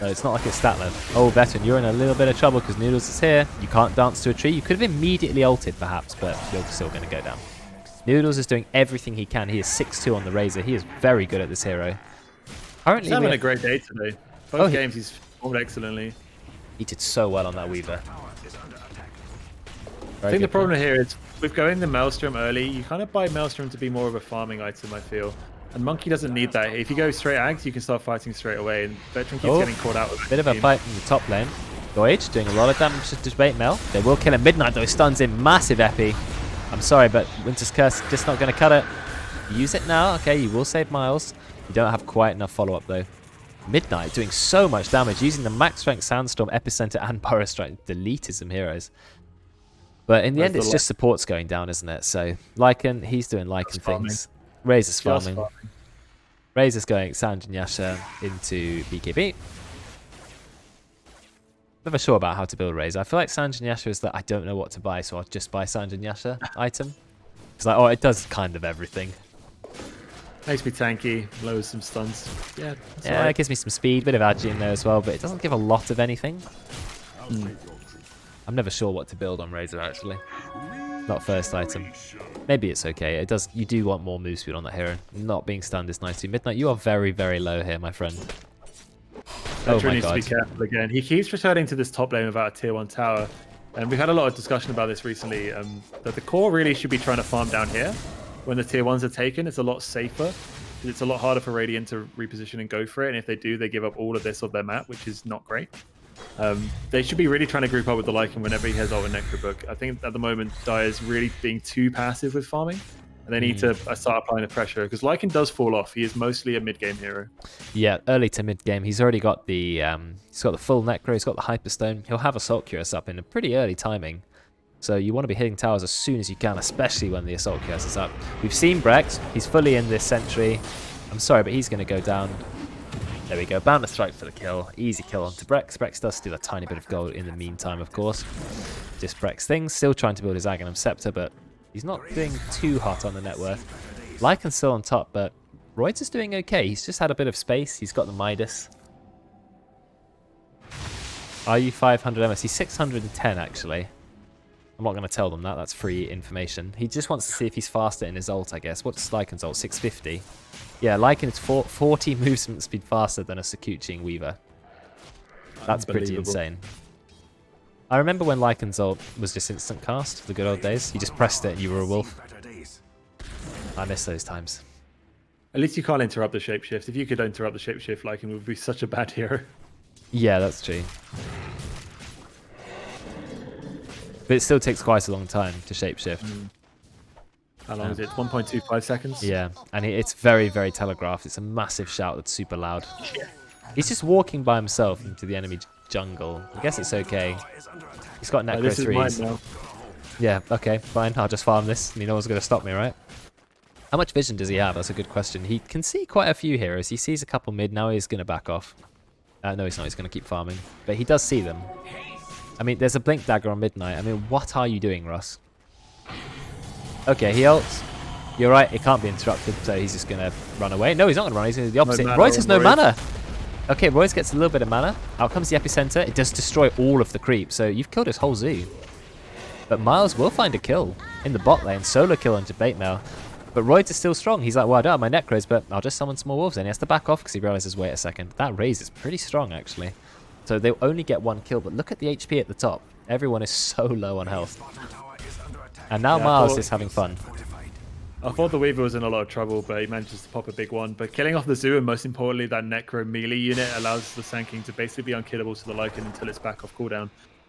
So it's not like it's stat left. Oh, Veteran, you're in a little bit of trouble because Noodles is here. You can't dance to a tree. You could have immediately ulted perhaps, but you're still going to go down. Noodles is doing everything he can. He is 6-2 on the Razor. He is very good at this hero. Currently, He's having a great day today. Both games he's performed excellently. He did so well on that Weaver. I think the problem here is with going the Maelstrom early, you kind of buy Maelstrom to be more of a farming item, I feel. And Monkey doesn't need that. If you go straight Ags, you can start fighting straight away. And Veteran keeps getting caught out with Bit of a fight in the top lane. Doige doing a lot of damage to Debate Mel. They will kill him. Midnight though stuns in massive epi. I'm sorry, but Winter's Curse just not going to cut it. Use it now. Okay, you will save Miles. You don't have quite enough follow-up though. Midnight doing so much damage using the max strength Sandstorm, Epicenter, and Burrow Strike. Deleted some heroes. But in the end, it's just supports going down, isn't it? So Lycan, he's doing Lycan things. Razor's farming. Razor's going Sanj and Yasha into BKB. Never sure about how to build Razor. I feel like Sanj and Yasha is that I don't know what to buy, so I'll just buy Sanj and Yasha item. It's like, oh, it does kind of everything. Makes me tanky, lowers some stuns. Yeah, it gives me some speed, bit of agi in there as well, but it doesn't give a lot of anything. I'm never sure what to build on Razor actually. Not first item. Maybe it's okay. It does. You do want more move speed on that hero. Not being stunned is nice too. Midnight, you are very, very low here, my friend. Veteran needs to be careful again. He keeps returning to this top lane without a tier 1 tower. And we've had a lot of discussion about this recently. That the core really should be trying to farm down here. When the tier 1s are taken, it's a lot safer. It's a lot harder for Radiant to reposition and go for it. And if they do, they give up all of this of their map, which is not great. They should be really trying to group up with the Lycan whenever he has ult and Necrobook. I think at the moment, Dire's really being too passive with farming. And they need to start applying the pressure, because Lycan does fall off. He is mostly a mid-game hero. Yeah, early to mid-game. He's already got the full Necro, he's got the Hyperstone. He'll have Assault Cuirass up in a pretty early timing. So you want to be hitting towers as soon as you can, especially when the Assault Cuirass is up. We've seen Brex. He's fully in this sentry. I'm sorry, but he's going to go down. There we go. Bound to strike for the kill. Easy kill onto Brex. Brex does steal a tiny bit of gold in the meantime, of course. Just Brex things. Still trying to build his Aghanim Scepter, but he's not doing too hot on the net worth. Lycan's still on top, but Reuter's doing okay. He's just had a bit of space. He's got the Midas. Are you 500 MS? He's 610, actually. I'm not going to tell them that. That's free information. He just wants to see if he's faster in his ult, I guess. What's Lycan's ult? 650. Yeah, Lycan is 40 movement speed faster than a Sakuchi Weaver. That's pretty insane. I remember when Lycan's ult was just instant cast, the good old days. You just pressed it and you were a wolf. I miss those times. At least you can't interrupt the shapeshift. If you could interrupt the shapeshift, Lycan would be such a bad hero. Yeah, that's true. But it still takes quite a long time to shapeshift. How long is it? 1.25 seconds? Yeah, and it's very, very telegraphed. It's a massive shout that's super loud. He's just walking by himself into the enemy jungle. I guess it's okay. He's got Necro 3s. Yeah, okay, fine. I'll just farm this. I mean, no one's going to stop me, right? How much vision does he have? That's a good question. He can see quite a few heroes. He sees a couple mid. Now he's going to back off. No, he's not. He's going to keep farming. But he does see them. I mean, there's a Blink Dagger on Midnight. I mean, what are you doing, Russ? Okay, he ults. You're right, it can't be interrupted, so he's just going to run away. No, he's not going to run. He's going to do the opposite. Royce has no mana. Okay, Royce gets a little bit of mana. Out comes the Epicenter. It does destroy all of the creep, so you've killed his whole zoo. But Miles will find a kill in the bot lane. Solo kill on Debate Mail. But Royce is still strong. He's like, well, I don't have my Necros, but I'll just summon some more wolves. And he has to back off because he realizes, wait a second. That raise is pretty strong, actually. So they'll only get one kill, but look at the HP at the top. Everyone is so low on health. And now Miles is having fun. I thought the Weaver was in a lot of trouble, but he manages to pop a big one. But killing off the zoo, and most importantly, that Necro melee unit allows the Sand King to basically be unkillable to the Lycan until it's back off cooldown,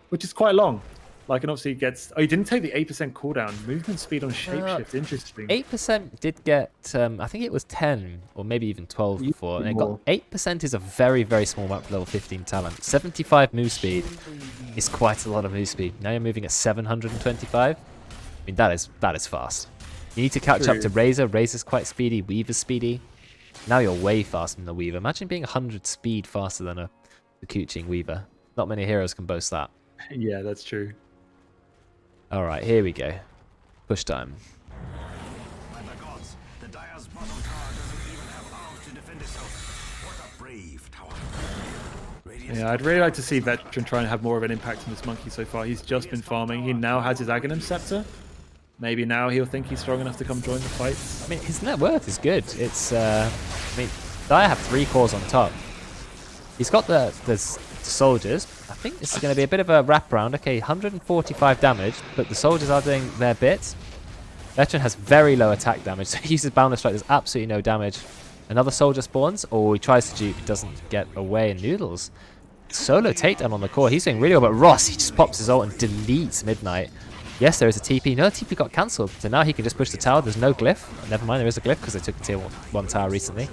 which is quite long. Lycan obviously gets... Oh, he didn't take the 8% cooldown. Movement speed on Shapeshift, interesting. 8% did get... I think it was 10, or maybe even 12 before. And it got 8% is a very, very small map for level 15 talent. 75 move speed is quite a lot of move speed. Now you're moving at 725. I mean, that is fast. You need to catch up to Razor. Razor's quite speedy. Weaver's speedy. Now you're way faster than the Weaver. Imagine being 100 speed faster than a Kuching Weaver. Not many heroes can boast that. Yeah, that's true. Alright, here we go. Push time. By the gods, the Dire's bottom tower doesn't even have arms to defend itself. What a brave tower. Radiant's Yeah, I'd really like to see Veteran try and have more of an impact on this monkey so far. He's just been farming. He now has his Aghanim Scepter. Maybe now he'll think he's strong enough to come join the fight. I mean, his net worth is good. It's, I mean, Dire have 3 cores on top. He's got the soldiers. I think this is going to be a bit of a wraparound. Okay, 145 damage, but the soldiers are doing their bit. Veteran has very low attack damage, so he uses Boundless Strike. There's absolutely no damage. Another soldier spawns, or he tries to dupe, doesn't get away, and Noodles. Solo takedown on the core. He's doing really well, but Ross, he just pops his ult and deletes Midnight. Yes, there is a TP. No, TP got cancelled. So now he can just push the tower. There's no glyph. Never mind, there is a glyph because they took a tier 1 tower recently.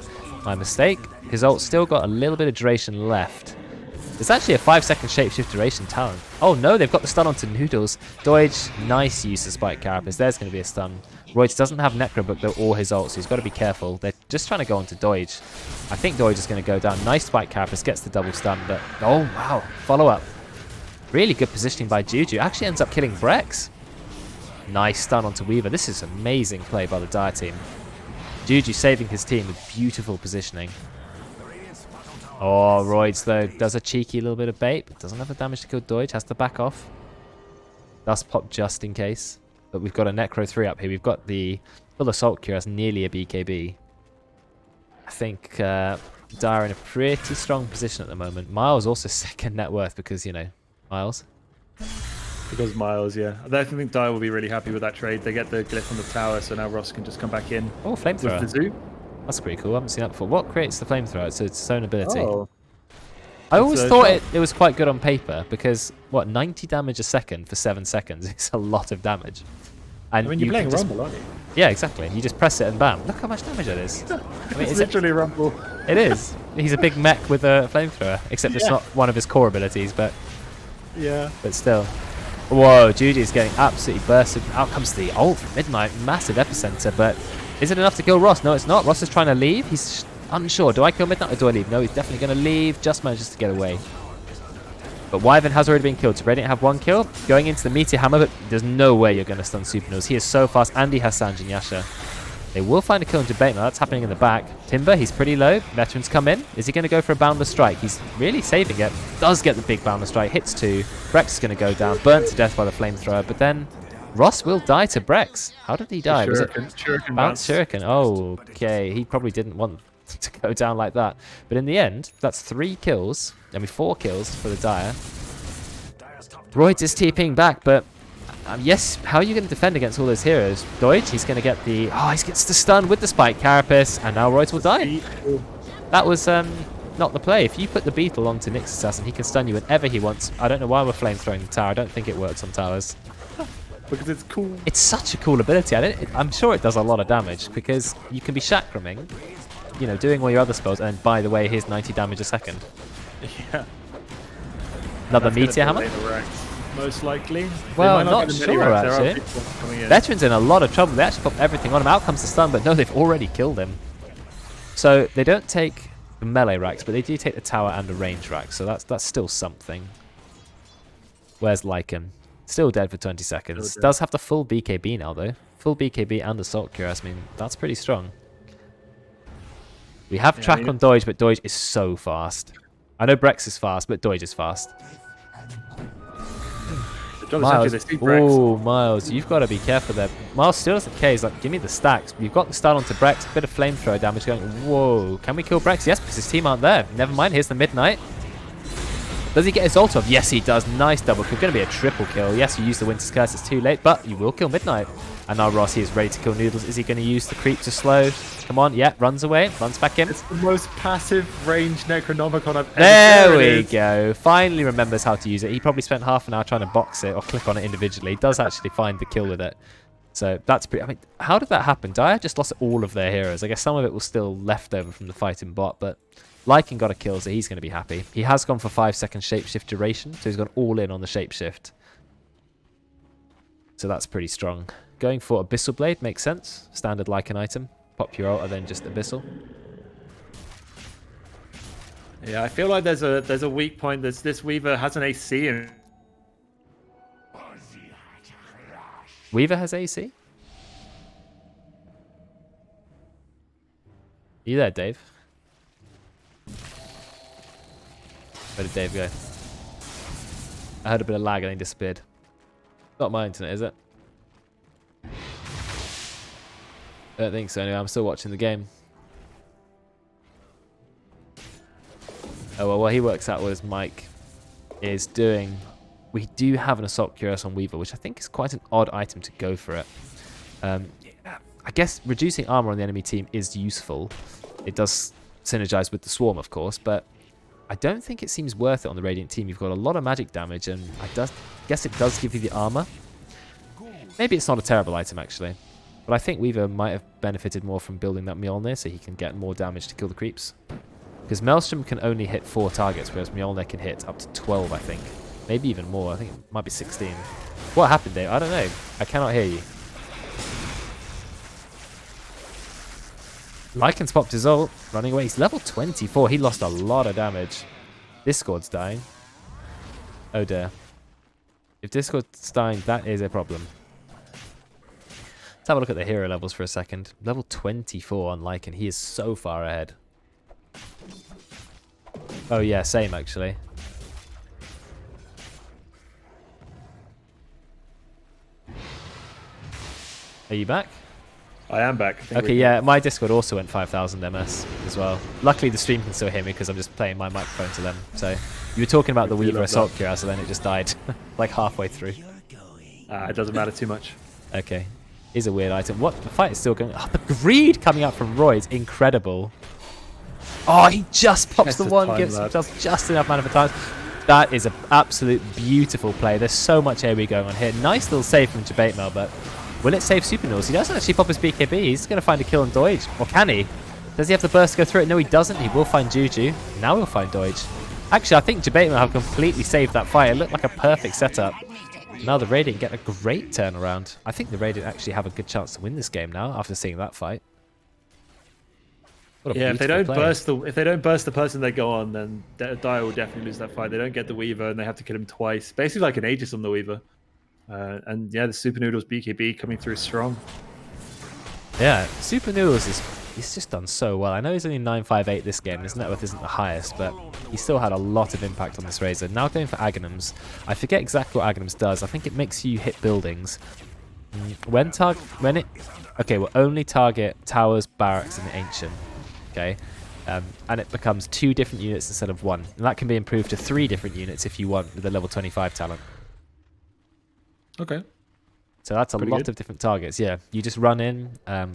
My mistake. His ult's still got a little bit of duration left. It's actually a 5-second shapeshift duration talent. Oh no, they've got the stun onto Noodles. Doige, nice use of Spike Carapace. There's going to be a stun. Royce doesn't have Necrobook though, or his ult, so he's got to be careful. They're just trying to go onto Doige. I think Doige is going to go down. Nice Spike Carapace, gets the double stun, but oh wow, follow up. Really good positioning by Juju. Actually ends up killing Brex. Nice stun onto Weaver. This is amazing play by the Dire team. Juju saving his team with beautiful positioning. Oh, Roids though does a cheeky little bit of bait, but doesn't have the damage to kill Doige. Has to back off. Does pop just in case. But we've got a Necro 3 up here. We've got the Full Assault Cure as nearly a BKB. I think Dire in a pretty strong position at the moment. Miles also second net worth because, you know, Miles. Because Miles, yeah. I think Dire will be really happy with that trade. They get the glyph on the tower, so now Ross can just come back in. Oh, Flamethrower. With the zoo. That's pretty cool. I haven't seen that before. What creates the Flamethrower? So it's its own ability. Oh. I always thought it was quite good on paper because, what, 90 damage a second for 7 seconds is a lot of damage. And I mean, you're playing Rumble, aren't you? Yeah, exactly. You just press it and bam. Look how much damage that is. I mean, it's literally Rumble. It is. He's a big mech with a Flamethrower, except it's not one of his core abilities, but still. Whoa, Juju's getting absolutely bursted. Out comes the ult from Midnight. Massive epicenter, but is it enough to kill Ross? No, it's not. Ross is trying to leave. He's unsure. Do I kill Midnight or do I leave? No, he's definitely going to leave. Just manages to get away. But Wyvern has already been killed. So Radiant have 1 kill. Going into the Meteor Hammer, but there's no way you're going to stun Supernose. He is so fast, and he has Sanjin Yasha. They will find a kill in debate now. That's happening in the back. Timber, he's pretty low. Veterans come in. Is he going to go for a Boundless Strike? He's really saving it. Does get the big Boundless Strike. Hits 2. Brex is going to go down. Burnt to death by the Flamethrower. But then Ross will die to Brex. How did he die? Was it Shuriken bounce Shuriken? Oh, okay. He probably didn't want to go down like that. But in the end, that's 3 kills. I mean, 4 kills for the Dire. Royds is TPing back, but yes, how are you going to defend against all those heroes? Doige, he's going to get the... Oh, he gets the stun with the Spike Carapace, and now Royds will die. That was not the play. If you put the Beetle onto Nyx Assassin, he can stun you whenever he wants. I don't know why we're flamethrowing the tower. I don't think it works on towers. Because it's cool. It's such a cool ability. I'm sure it does a lot of damage, because you can be Chakraming, you know, doing all your other spells, and by the way, here's 90 damage a second. Yeah. Another Meteor Hammer? Most likely. Well, not sure, actually. Veteran's in a lot of trouble. They actually popped everything on him. Out comes the stun, but no, they've already killed him. So they don't take the melee racks, but they do take the tower and the range rack. So that's still something. Where's Lycan? Still dead for 20 seconds. Does have the full BKB now, though. Full BKB and Assault Cure. I mean, that's pretty strong. We have track on Doige, but Doige is so fast. I know Brex is fast, but Doige is fast. Miles, oh, Miles, you've got to be careful there. Miles still doesn't care. He's like, give me the stacks. You've got the stun onto Brex. A bit of flamethrower damage going. Whoa, can we kill Brex? Yes, because his team aren't there. Never mind, here's the Midnight. Does he get his ult off? Yes, he does. Nice double kill. Going to be a triple kill. Yes, you use the Winter's Curse. It's too late, but you will kill Midnight. And now Rossi is ready to kill Noodles. Is he going to use the creep to slow? Come on, yeah, runs away, runs back in. It's the most passive range Necronomicon I've ever There we go. Finally remembers how to use it. He probably spent half an hour trying to box it or click on it individually. He does actually find the kill with it. So that's pretty... I mean, how did that happen? Dire just lost all of their heroes. I guess some of it was still left over from the fighting bot, but Lycan got a kill, so he's going to be happy. He has gone for 5-second shapeshift duration, so he's gone all in on the shapeshift. So that's pretty strong. Going for Abyssal Blade makes sense. Standard Lycan item. Pop your ult and then just Abyssal. Yeah, I feel like there's a weak point. This Weaver has an AC and Weaver has AC? You there, Dave? Where did Dave go? I heard a bit of lag and he disappeared. Not my internet, is it? I don't think so. Anyway, I'm still watching the game. Oh, well, what he works out what his mic is doing. We do have an Assault Cuirass on Weaver, which I think is quite an odd item to go for it. I guess reducing armor on the enemy team is useful. It does synergize with the Swarm, of course, but I don't think it seems worth it on the Radiant team. You've got a lot of magic damage, and I guess it does give you the armor. Maybe it's not a terrible item, actually. But I think Weaver might have benefited more from building that Mjolnir so he can get more damage to kill the creeps. Because Maelstrom can only hit 4 targets, whereas Mjolnir can hit up to 12, I think. Maybe even more. I think it might be 16. What happened, Dave? I don't know. I cannot hear you. Lycan's popped his ult, running away. He's level 24. He lost a lot of damage. Discord's dying. Oh dear. If Discord's dying, that is a problem. Let's have a look at the hero levels for a second. Level 24 on Lycan. He is so far ahead. Oh yeah, same actually. Are you back? I am back. Okay, yeah, my Discord also went 5,000 MS as well. Luckily, the stream can still hear me because I'm just playing my microphone to them. So you were talking about the Weaver Assault Cuirass, so then it just died like halfway through. It doesn't matter too much. Okay, is a weird item. What? The fight is still going. Oh, the greed coming out from Roy is incredible. Oh, he just pops the one, gives himself just enough mana for time. That is an absolute beautiful play. There's so much AoE going on here. Nice little save from Jabatemel, but will it save Super Noodles? He doesn't actually pop his BKB. He's going to find a kill on Doige. Or can he? Does he have the burst to go through it? No, he doesn't. He will find Juju. Now he'll find Doige. Actually, I think Jabatemel have completely saved that fight. It looked like a perfect setup. Now the Radiant get a great turnaround. I think the Radiant actually have a good chance to win this game now after seeing that fight. Yeah, if they don't burst the person they go on, then Dire will definitely lose that fight. They don't get the Weaver, and they have to kill him twice. Basically like an Aegis on the Weaver. And yeah, the Super Noodles BKB coming through strong. Yeah, Super Noodles he's just done so well. I know he's only 958 this game. His net worth isn't the highest, but he still had a lot of impact on this Razor. Now going for Aghanims. I forget exactly what Aghanims does. I think it makes you hit buildings. Okay, we'll only target towers, barracks, and the Ancient. Okay, and it becomes 2 different units instead of 1. And that can be improved to 3 different units if you want with the level 25 talent. Okay. So that's a lot of different targets. Yeah, you just run in.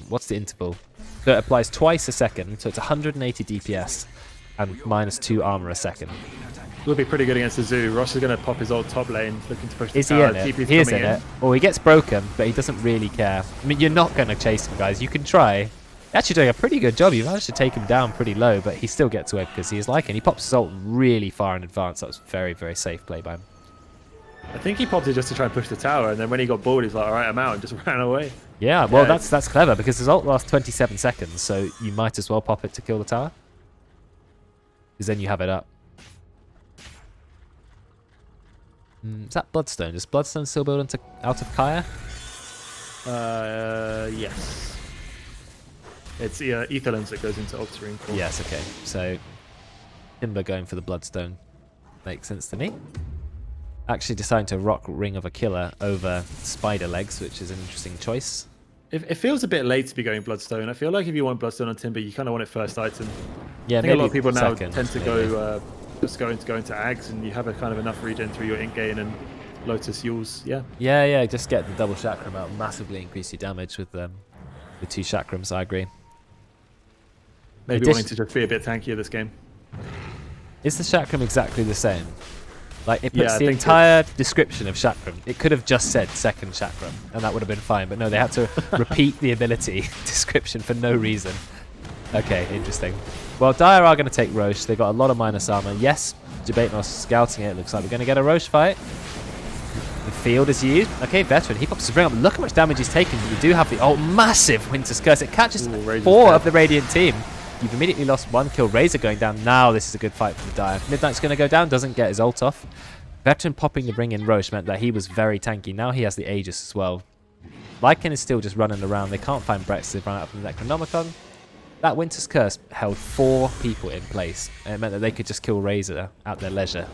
What's the interval? So it applies twice a second, so it's 180 DPS and -2 armor a second. Will be pretty good against the Zoo. Ross is going to pop his ult top lane, looking to push the tower. Is he in it? He is in it. Or he gets broken, but he doesn't really care. I mean, you're not going to chase him, guys. You can try. Actually doing a pretty good job. You managed to take him down pretty low, but he still gets away because he is Lycan. He pops his ult really far in advance. That was very, very safe play by him. I think he popped it just to try and push the tower, and then when he got bored, he's like, all right, I'm out, and just ran away. Yeah, well, that's clever because his ult lasts 27 seconds, so you might as well pop it to kill the tower. Because then you have it up. Is that Bloodstone? Does Bloodstone still build out of Kaya? Yes. It's Ether Lens that goes into Octarine. Yes, okay. So, Timber going for the Bloodstone makes sense to me. Actually deciding to rock Ring of a Killer over Spider Legs, which is an interesting choice. It feels a bit late to be going Bloodstone. I feel like if you want Bloodstone on Timber, you kind of want it first item. Yeah, I think a lot of people now second, tend to go into Ags, and you have a kind of enough regen through your in-gain and Lotus Yules. Yeah. Yeah. Just get the double Chakram out, massively increase your damage with the 2 Chakrams. I agree. Maybe wanting to just be a bit tankier this game. Is the Chakram exactly the same? Like, it puts the entire description of Chakram. It could have just said second Chakram, and that would have been fine. But no, they had to repeat the ability description for no reason. Okay, interesting. Well, Dire are going to take Roche. They've got a lot of minus armor. Yes, Jabatemel scouting it. Looks like we're going to get a Roche fight. The field is used. Okay, Veteran. He pops his ring up. Look how much damage he's taken. But we do have the massive Winter's Curse. It catches 4 of the Radiant team. You've immediately lost one kill. Razor going down. Now this is a good fight for the Dire. Midnight's going to go down. Doesn't get his ult off. Veteran popping the ring in Roche meant that he was very tanky. Now he has the Aegis as well. Lycan is still just running around. They can't find Brex. They've run out from the Necronomicon. That Winter's Curse held 4 people in place. And it meant that they could just kill Razor at their leisure.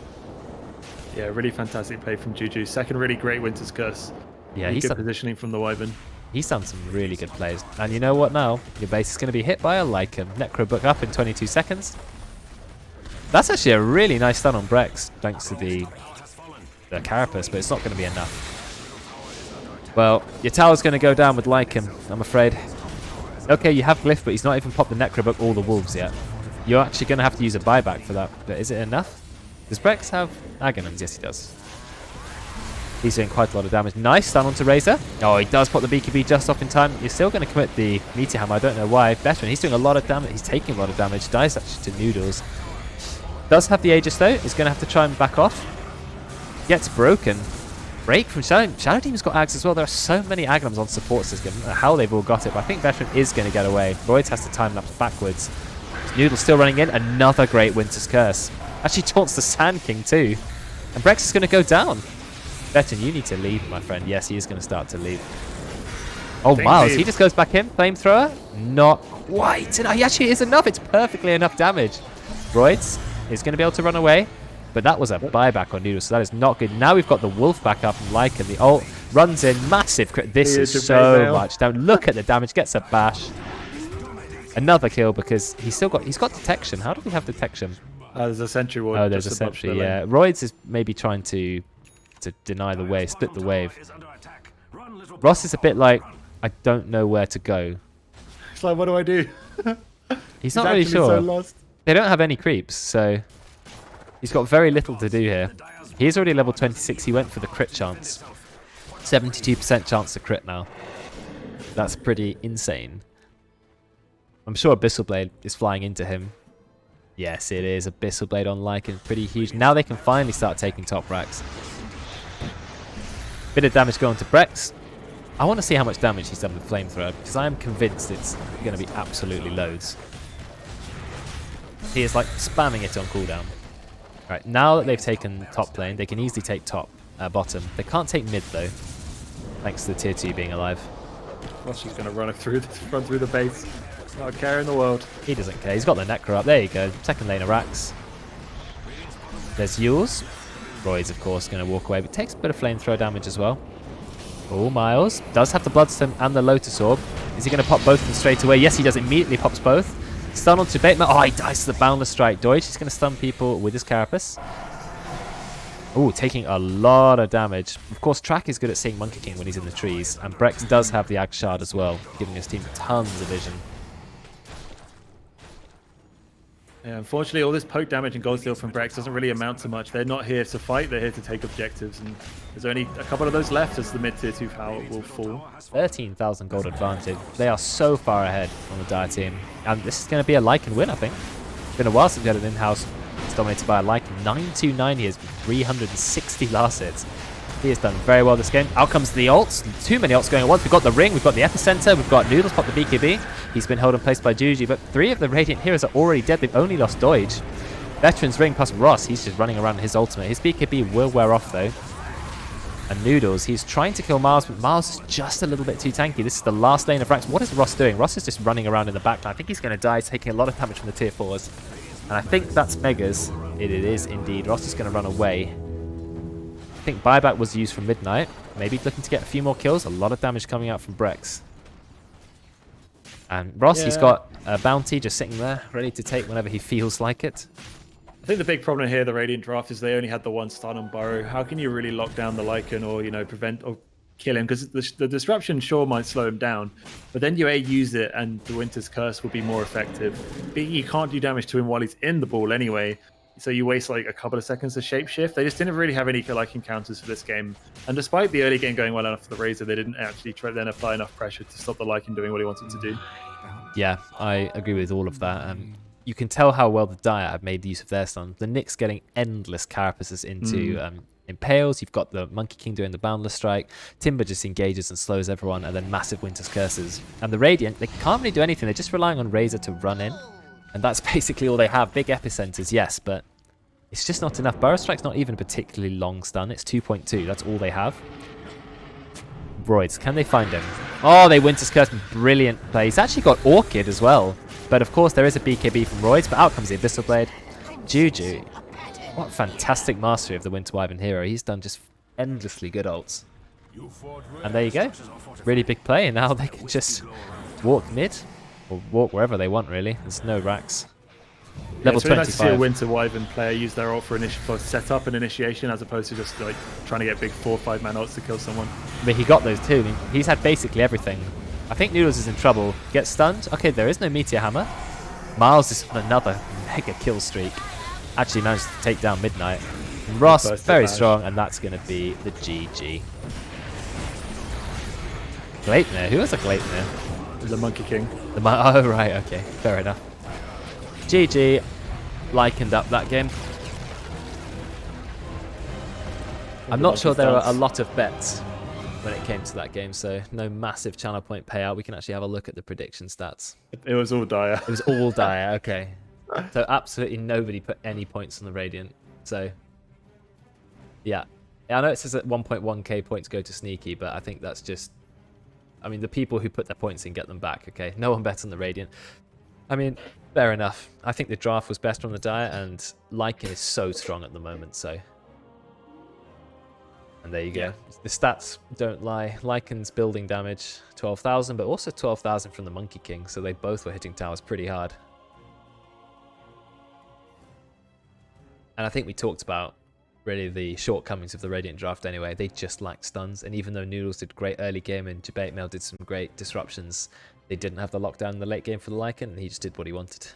Yeah, really fantastic play from Juju. Second really great Winter's Curse. Yeah, really he's good positioning from the Wyvern. He's done some really good plays. And you know what now? Your base is going to be hit by a Lycan. Necro book up in 22 seconds. That's actually a really nice stun on Brex, thanks to the Carapace, but it's not going to be enough. Well, your tower's going to go down with Lycan, I'm afraid. Okay, you have Glyph, but he's not even popped the Necro book or the Wolves yet. You're actually going to have to use a buyback for that, but is it enough? Does Brex have Aghanim's? Yes, he does. He's doing quite a lot of damage. Nice stun onto Razor. Oh, he does put the BKB just off in time. You're still going to commit the Meteor Hammer. I don't know why. Veteran, he's doing a lot of damage. He's taking a lot of damage. Dies actually to Noodles. Does have the Aegis though. He's going to have to try and back off. Gets broken. Break from Shadow. Shadow Demon's got Ags as well. There are so many Aghanims on support system. I don't know how they've all got it, but I think Veteran is going to get away. Roids has to time lapse backwards. Noodle's still running in. Another great Winter's Curse. Actually taunts the Sand King too. And Brex is going to go down. Veteran, you need to leave, my friend. Yes, he is going to start to leave. Oh, Miles, he just goes back in. Flamethrower? Not quite. No, he actually is enough. It's perfectly enough damage. Roids is going to be able to run away. But that was a buyback on Noodles, so that is not good. Now we've got the Wolf back up from Lycan. The ult runs in. Massive crit. This is so much down. Look at the damage. Gets a bash. Another kill because he's got detection. How do we have detection? There's a sentry ward. Oh, there's a sentry, yeah. Roids is maybe trying to deny the wave, split the wave. Ross is a bit like, I don't know where to go. It's like, what do I do? He's not really sure. So lost. They don't have any creeps, so he's got very little to do here. He's already level 26. He went for the crit chance. 72% chance to crit now. That's pretty insane. I'm sure Abyssal Blade is flying into him. Yes, it is. Abyssal Blade on Lycan. Pretty huge. Now they can finally start taking top racks. Bit of damage going to Brex. I want to see how much damage he's done with Flamethrower, because I am convinced it's going to be absolutely loads. He is like spamming it on cooldown. Right, now that they've taken top lane, they can easily take bottom. They can't take mid though, thanks to the tier 2 being alive. Well, she's going to run through the base. Not a care in the world. He doesn't care. He's got the Necro up. There you go. Second lane of racks. There's Yules. Roy's, of course, going to walk away, but takes a bit of Flamethrower damage as well. Oh, Miles does have the Bloodstone and the Lotus Orb. Is he going to pop both of them straight away? Yes, he does. Immediately pops both. Stun onto Bateman. Oh, he dies to the Boundless Strike. Deutsch is going to stun people with his Carapace. Oh, taking a lot of damage. Of course, Track is good at seeing Monkey King when he's in the trees, and Brex does have the Ag Shard as well, giving his team tons of vision. Yeah, unfortunately, all this poke damage and gold steal from Brex doesn't really amount to much. They're not here to fight, they're here to take objectives, and there's only a couple of those left as the mid-tier 2 power will fall. 13,000 gold advantage. They are so far ahead on the Dire team, and this is going to be a Lycan win, I think. It's been a while since we had an in-house dominated by a Lycan. 929 he has with 360 last hits. He has done very well this game. Out comes the ults. Too many ults going at once. We've got the ring, we've got the epicenter, we've got Noodles pop the BKB. He's been held in place by Juju, but 3 of the Radiant heroes are already dead. They've only lost Deutsch. Veteran's ring plus Ross, he's just running around his ultimate. His BKB will wear off though. And Noodles, he's trying to kill Miles, but Miles is just a little bit too tanky. This is the last lane of racks. What is Ross doing? Ross is just running around in the back. I think he's going to die, taking a lot of damage from the tier 4s. And I think that's Megas. It is indeed. Ross is going to run away. I think buyback was used from Midnight. Maybe looking to get a few more kills. A lot of damage coming out from Brex. And Ross, he's got a bounty just sitting there, ready to take whenever he feels like it. I think the big problem here, the Radiant draft, is they only had the 1 stun on Burrow. How can you really lock down the Lycan or, you know, prevent or kill him? Because the disruption sure might slow him down, but then you use it and the Winter's Curse will be more effective. B, you can't do damage to him while he's in the ball anyway. So you waste like a couple of seconds to shapeshift. They just didn't really have any like encounters for this game. And despite the early game going well enough for the Razor, they didn't actually try then apply enough pressure to stop the Lycan doing what he wanted to do. Yeah, I agree with all of that. You can tell how well the Dire have made use of their stun. The Nyx getting endless carapaces into Impales. You've got the Monkey King doing the Boundless Strike. Timber just engages and slows everyone, and then massive Winter's Curses. And the Radiant, they can't really do anything. They're just relying on Razor to run in. And that's basically all they have. Big epicenters, yes, but it's just not enough. Burrow Strike's not even a particularly long stun. It's 2.2. That's all they have. Roids, can they find him? Oh, they Winter's Curse. Brilliant play. He's actually got Orchid as well. But of course, there is a BKB from Roids, but out comes the Abyssal Blade. Juju. What fantastic mastery of the Winter Wyvern hero. He's done just endlessly good ults. And there you go. Really big play. And now they can just walk mid. Or walk wherever they want, really. There's no racks. Level it's really nice to see a 25. Winter Wyvern player use their ult for setup and initiation, as opposed to just like trying to get big 4 or 5 man ults to kill someone. But he got those too. I mean, he's had basically everything. I think Noodles is in trouble. Gets stunned. Okay, there is no Meteor Hammer. Miles is on another mega kill streak. Actually managed to take down Midnight. And Ross, very strong, and that's going to be the GG. Gleipnir. Who was a Gleipnir? The Monkey King. Oh, right, okay. Fair enough. GG. Likened up that game. I'm not sure there were a lot of bets when it came to that game, so no massive channel point payout. We can actually have a look at the prediction stats. It was all dire. It was all dire, okay. So absolutely nobody put any points on the Radiant. So, yeah. I know it says that 1.1k points go to Sneaky, but I think that's just... I mean, the people who put their points in get them back, okay? No one bet on the Radiant. I mean, fair enough. I think the draft was best on the Dire, and Lycan is so strong at the moment, so... And there you go. Yeah. The stats don't lie. Lycan's building damage, 12,000, but also 12,000 from the Monkey King, so they both were hitting towers pretty hard. And I think we talked about really the shortcomings of the Radiant draft anyway. They just lacked stuns, and even though Noodles did great early game and Debate Mail did some great disruptions, they didn't have the lockdown in the late game for the Lycan, and he just did what he wanted.